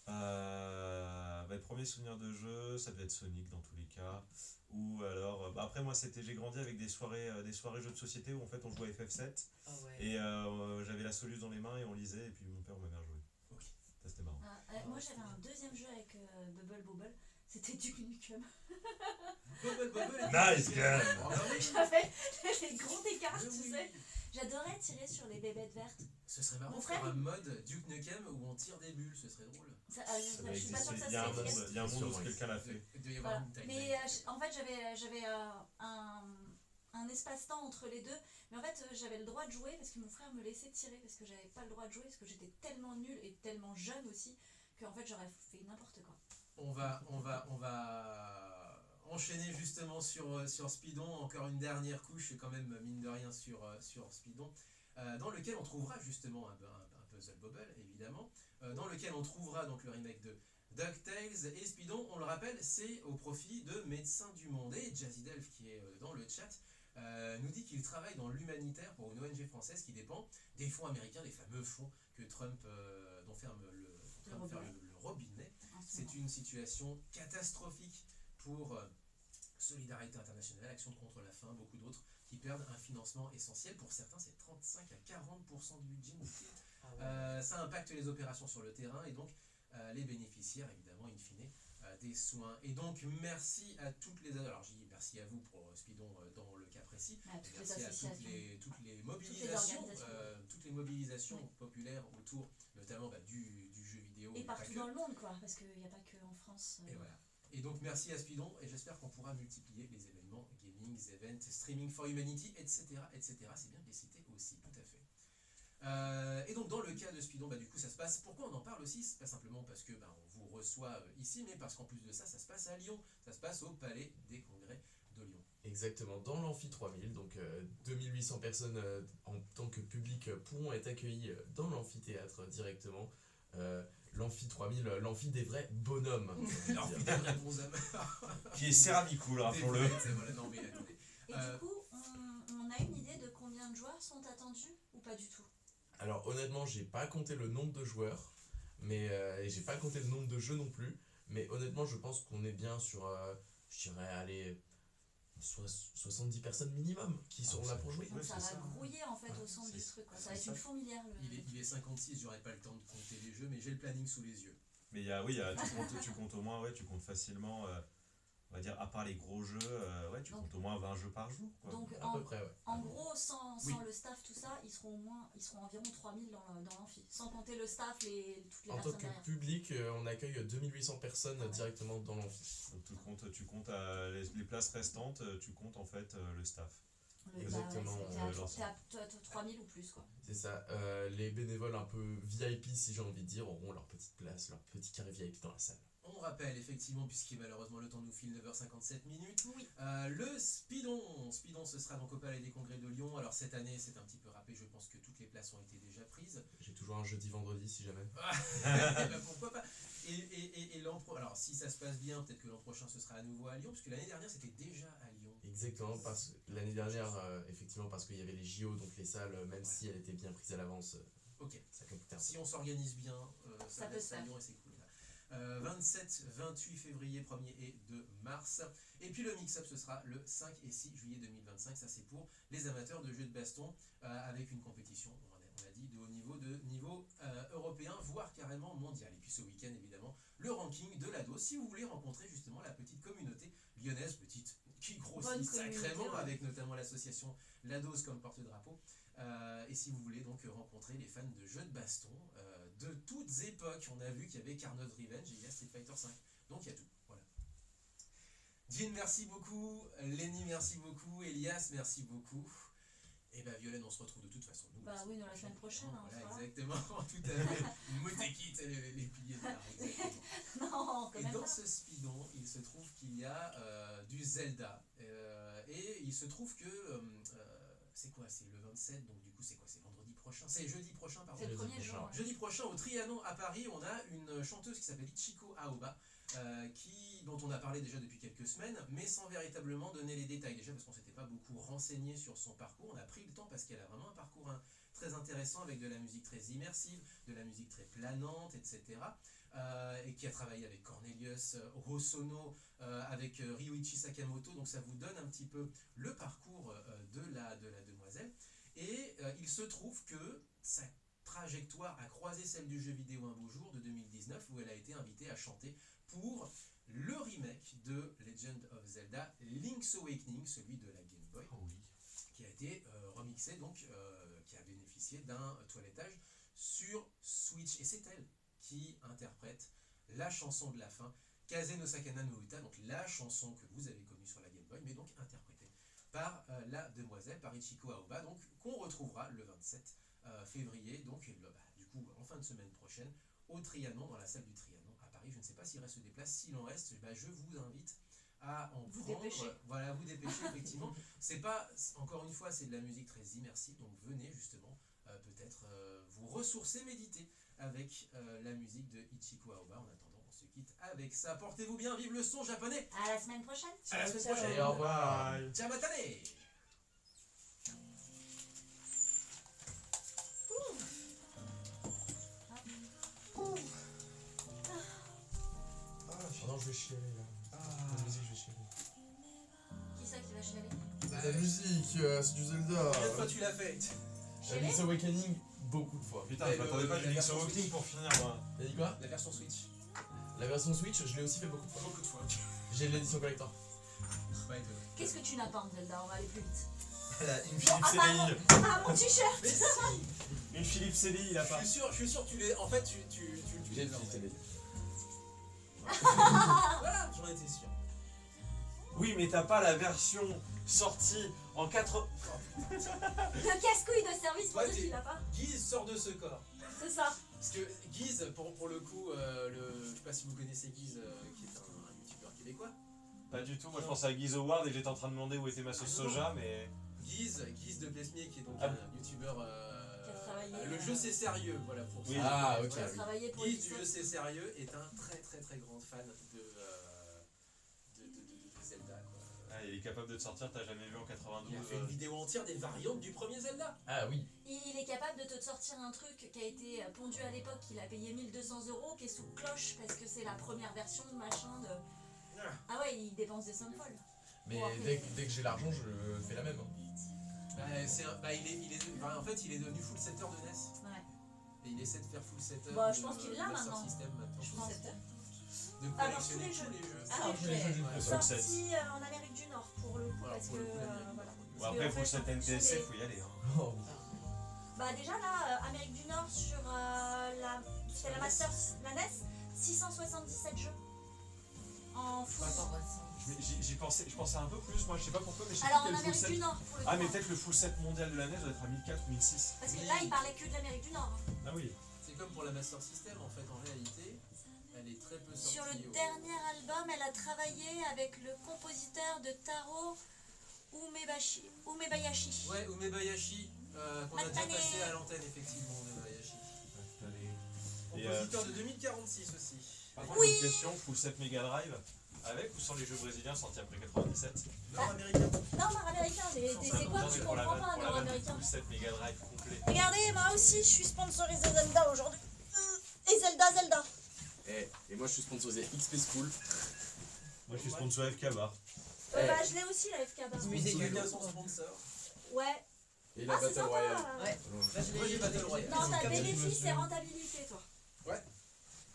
Le premier souvenir de jeu, ça devait être Sonic dans tous les cas. Ou alors, après moi j'ai grandi avec des soirées jeux de société où en fait on jouait à FF7
Ah ouais.
et j'avais la Solus dans les mains et on lisait et puis mon père ou ma mère jouait.
Ok.
Ça c'était marrant.
Moi, j'avais un deuxième jeu avec Bubble Bobble. C'était Duke Nukem.
Bubble.
Nice gun.
Oh, bah oui.
J'avais les grands écarts,
Mais
tu
oui.
sais. J'adorais tirer sur les bébêtes vertes.
Ce serait marrant
Mon
de faire
frère,
un mode Duke Nukem où on tire des bulles, ce serait drôle.
Ça,
Ça doit
je suis pas sûre
exister.
que ça
Il y a un
se
monde,
efficace.
il y a un monde où
Sûrement
quelqu'un l'a fait.
Il doit y avoir
Voilà.
une timeline.
Mais en fait, j'avais un espace-temps entre les deux. Mais en fait, j'avais le droit de jouer parce que mon frère me laissait tirer parce que j'avais pas le droit de jouer parce que j'étais tellement nulle et tellement jeune aussi qu'en fait, j'aurais fait n'importe quoi.
On va enchaîner justement sur Speedon, encore une dernière couche quand même mine de rien sur Speedon, dans lequel on trouvera justement un Puzzle Bobble évidemment, dans lequel on trouvera donc le remake de DuckTales et Speedon, on le rappelle, c'est au profit de Médecins du Monde et Jazzy Delph qui est dans le chat, nous dit qu'il travaille dans l'humanitaire pour une ONG française qui dépend des fonds américains, les fameux fonds que Trump, dont ferme le robinet. C'est une situation catastrophique pour Solidarité internationale, Action contre la faim, beaucoup d'autres qui perdent un financement essentiel. Pour certains, c'est 35 à 40% du budget. Ça impacte les opérations sur le terrain et donc les bénéficiaires, évidemment, in fine, des soins. Et donc, merci à toutes les... Alors, je dis merci à vous pour Speedon dans le cas précis. Merci à toutes les mobilisations, toutes les mobilisations populaires autour, notamment du jeu vidéo.
Et partout dans le monde, quoi, parce qu'il n'y a pas que en France.
Et voilà. Et donc merci à Speedon, et j'espère qu'on pourra multiplier les événements, gaming, events, streaming for humanity, etc. etc. C'est bien de les citer aussi, tout à fait. Et donc dans le cas de Speedon, du coup ça se passe, pourquoi on en parle aussi? C'est pas simplement parce que on vous reçoit ici, mais parce qu'en plus de ça, ça se passe à Lyon, ça se passe au Palais des Congrès de Lyon.
Exactement, dans l'Amphi 3000, donc 2800 personnes en tant que public pourront être accueillies dans l'amphithéâtre directement. L'Amphi 3000, l'amphi des vrais bonhommes.
L'amphi des vrais bons hommes.
Qui est céramicool, rappelons-le.
Voilà, non mais attendez.
Et du coup, on a une idée de combien de joueurs sont attendus ou pas du tout?
Alors honnêtement, j'ai pas compté le nombre de joueurs, mais et j'ai pas compté le nombre de jeux non plus, mais honnêtement, je pense qu'on est bien sur, je dirais, allez, 70 personnes minimum qui seront là pour jouer.
Donc ça va
ça.
grouiller en fait au centre du truc, quoi. Ça va être une fourmilière.
Il est 56, j'aurais pas le temps de compter les jeux, mais j'ai le planning sous les yeux.
Mais tu comptes au moins, tu comptes facilement, on va dire, à part les gros jeux, tu comptes au moins 20 jeux par jour, quoi.
Donc
À peu près, ouais.
en gros, sans
Oui.
le staff, tout ça, ils seront environ 3000 dans l'amphi. Sans compter le staff, toutes les
En tant
personnes
que
derrière.
public, on accueille 2800 personnes directement dans l'amphi.
Donc tu comptes les places restantes, tu comptes en fait le staff.
Exactement,
T'es à 3000 ou plus, quoi.
C'est ça. Les bénévoles un peu VIP, si j'ai envie de dire, auront leur petite place, leur petit carré VIP dans la salle.
On rappelle effectivement, puisqu'il malheureusement le temps nous file 9h57 minutes,
Oui.
le Speedon, ce sera donc au Palais des Congrès de Lyon. Alors cette année c'est un petit peu râpé, je pense que toutes les places ont été déjà prises.
J'ai toujours un jeudi-vendredi si jamais.
Pourquoi pas. Et alors si ça se passe bien, peut-être que l'an prochain ce sera à nouveau à Lyon, parce que l'année dernière c'était déjà à Lyon.
Exactement, parce que l'année dernière, effectivement, parce qu'il y avait les JO, donc les salles, même si elles étaient bien prises à l'avance,
Ok.
ça complique un peu.
Si on s'organise bien,
Ça
va
peut
être
se
à
faire.
Lyon et c'est cool. 27, 28 février, 1er et 2 mars. Et puis le mix-up, ce sera le 5 et 6 juillet 2025. Ça, c'est pour les amateurs de jeux de baston avec une compétition, on a dit, de haut niveau, européen, voire carrément mondial. Et puis ce week-end, évidemment, le ranking de l'ADO. Si vous voulez rencontrer justement la petite communauté lyonnaise, qui grossit
Bonne
sacrément,
communauté, ouais.
avec notamment l'association l'ADOS comme porte-drapeau. Et si vous voulez donc rencontrer les fans de jeux de baston de toutes époques, on a vu qu'il y avait Carnot Revenge et il y a Street Fighter V. Donc il y a tout. Voilà. Jean, merci beaucoup. Lenny, merci beaucoup. Elias, merci beaucoup. Et Violaine, on se retrouve de toute façon. Nous,
Oui, dans la semaine prochaine. Hein,
voilà,
voilà.
exactement. Tout à fait. Motekit, les piliers de l'art. Exactement.
Non, quand
Et
même
dans
pas.
ce speedon, il se trouve qu'il y a du Zelda. Et il se trouve que... c'est quoi? C'est le 27, donc du coup c'est quoi? C'est vendredi prochain? C'est jeudi prochain, pardon.
C'est le
Jeudi
premier jour.
prochain.
Ouais.
Jeudi prochain au Trianon à Paris, on a une chanteuse qui s'appelle Ichiko Aoba, dont on a parlé déjà depuis quelques semaines, mais sans véritablement donner les détails. Déjà parce qu'on s'était pas beaucoup renseigné sur son parcours. On a pris le temps parce qu'elle a vraiment un parcours très intéressant avec de la musique très immersive, de la musique très planante, etc. Et qui a travaillé avec Cornelius Hosono, avec Ryuichi Sakamoto. Donc ça vous donne un petit peu le parcours de la demoiselle. Et il se trouve que sa trajectoire a croisé celle du jeu vidéo Un beau jour de 2019 où elle a été invitée à chanter pour le remake de Legend of Zelda Link's Awakening, celui de la Game Boy, qui a été remixé, donc qui a bénéficié d'un toilettage sur Switch. Et c'est elle qui interprète la chanson de la fin, Kaze no Sakana no Uta, donc la chanson que vous avez connue sur la Game Boy, mais donc interprétée par la demoiselle, par Ichiko Aoba, donc qu'on retrouvera le 27 février, donc du coup en fin de semaine prochaine, au Trianon, dans la salle du Trianon à Paris. Je ne sais pas s'il reste des places, s'il en reste, je vous invite à en
Vous
prendre.
dépêcher.
Voilà, vous dépêcher, effectivement. C'est pas, encore une fois, c'est de la musique très immersive, donc venez justement peut-être vous ressourcer, méditer avec la musique de Ichiko Aoba. En attendant, on se quitte avec ça. Portez-vous bien, vive le son japonais.
À la semaine prochaine.
À la semaine prochaine.
Et au revoir.
Ciao, matane.
je vais chialer là. La musique, je vais chialer.
Qui ça qui va chialer?
La musique, c'est du Zelda.
Combien de fois tu l'as fait?
Link's Awakening, beaucoup de fois.
Putain,
Et
je m'attendais pas
la
du Link's
version
Awakening
Switch.
pour finir, moi.
T'as dit quoi?
La version Switch.
La version Switch, je l'ai aussi fait beaucoup de fois.
Beaucoup de fois.
J'ai l'édition collector.
Pas étonnant.
Qu'est-ce que tu n'as pas en Zelda? On va aller plus vite.
Elle a une Philippe
ah,
CDI.
Ah, mon t-shirt!
Mais si.
Une Philippe CDI, il a pas.
Je suis sûr que tu l'es. En fait, tu
J'ai
l'es en fait.
dit.
Voilà, j'en étais sûr.
Oui, mais t'as pas la version sortie en 4.
Le casse-couille de service pour
Ouais,
dire qu'il l'a pas.
Guise sort de ce corps.
C'est ça.
Parce que Guise, pour le coup, je sais pas si vous connaissez Guise, qui est un youtubeur québécois.
Pas du tout, moi je pensais à Guise Howard et j'étais en train de demander où était ma sauce
Ah, non,
soja, mais.
Guise de Blesmier, qui est donc
Ah.
un youtubeur.
Qui a travaillé,
Le jeu c'est sérieux, voilà pour
Oui.
ça.
Ah, ok.
Qui a travaillé pour
Guise du
Ubisoft.
jeu c'est sérieux est un très grand fan de Zelda. Quoi.
Ah, il est capable de te sortir, t'as jamais vu en 92.
Il a fait une vidéo entière des variantes du premier Zelda.
Ah oui.
Il est capable de te sortir un truc qui a été pondu à l'époque, qu'il a payé 1200 €, qui est sous cloche parce que c'est la première version de machin de. Ah ouais, il dépense des sommes folles.
Mais
Bon, après,
dès que j'ai l'argent, je fais la même. hein.
En fait, il est devenu full setter de NES.
Ouais.
Et il essaie de faire full setter.
Bah, je
de
pense qu'il l'a
Master
maintenant.
System maintenant.
Je pense.
De
Alors,
collectionner
tous les
tous
jeux.
les jeux.
Ah,
Je les jeux du
Ouais.
coup, ça.
Full set.
Sorti en Amérique du Nord pour le coup,
Voilà,
parce
pour
que.
le coup, l'Amérique.
Voilà.
Bon,
Parce
après,
que, en
faut
fait,
cette
en fonction
NTSC,
des-
faut y aller. Hein.
Oh,
Bah déjà là, Amérique du Nord sur c'était la Master, la NES, 677 jeux en full.
J'y pensais, je pensais un peu plus, moi je sais pas pourquoi, mais je sais
Alors
plus
en
quel full
Amérique
set.
du Nord pour le
Ah,
coup.
mais peut-être le full set mondial de la NES doit être à 1004 ou 1006.
Parce que là, il parlait que de l'Amérique du Nord. hein.
Ah oui.
C'est comme pour la Master System en fait, en réalité, elle est très peu sortie.
Sur le
au-
dernier album, elle a travaillé avec le compositeur de Taro Umebayashi.
Ouais, Umebayashi, qu'on a déjà
Matane.
passé à l'antenne effectivement, Umebayashi.
Et,
Compositeur de 2046 aussi.
Par contre, une question, full set Mega Drive, avec ou sans les jeux brésiliens sortis après 97?
Nord-américain.
Nord-américain, c'est quoi que tu comprends pas,
pour la vanne
Nord-américain?
full set Mega Drive complet.
Regardez, moi aussi, je suis sponsorisée Zelda aujourd'hui. Et Zelda.
Et moi je suis sponsorisé XP School.
Moi je suis sponsor FK Bar.
Bah, je l'ai aussi la FK Bar.
Oui, c'est
Chacun son sponsor.
Ouais.
Et la
Ah, c'est
Battle
sympa.
Royale.
Ouais. Bah, je
Moi, j'ai
l'ai-
Battle
je l'ai-
Royale.
Non, t'as
Comme-
bénéfice et rentabilité, toi.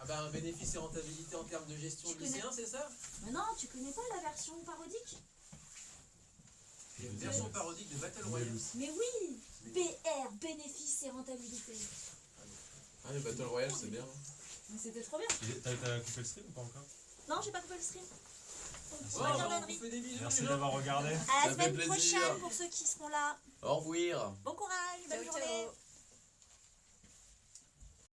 Ah bah un bénéfice et rentabilité en termes de gestion
Tu
de
connais.
lycéen, c'est ça?
Mais non, tu connais pas la version parodique?
Il y a une version parodique de Battle Royale.
Mais oui, BR, bénéfice et rentabilité.
Ah, les Battle Royale c'est bien.
Mais c'était trop bien.
T'as coupé le stream ou pas encore?
Non, j'ai pas coupé le stream. Donc,
Merci.
Oh,
pas
on
garderie.
vous fait des bisous
Merci
les gens.
d'avoir regardé.
À
Ça
la
fait
semaine
plaisir.
prochaine pour ceux qui seront là.
Au revoir.
Bon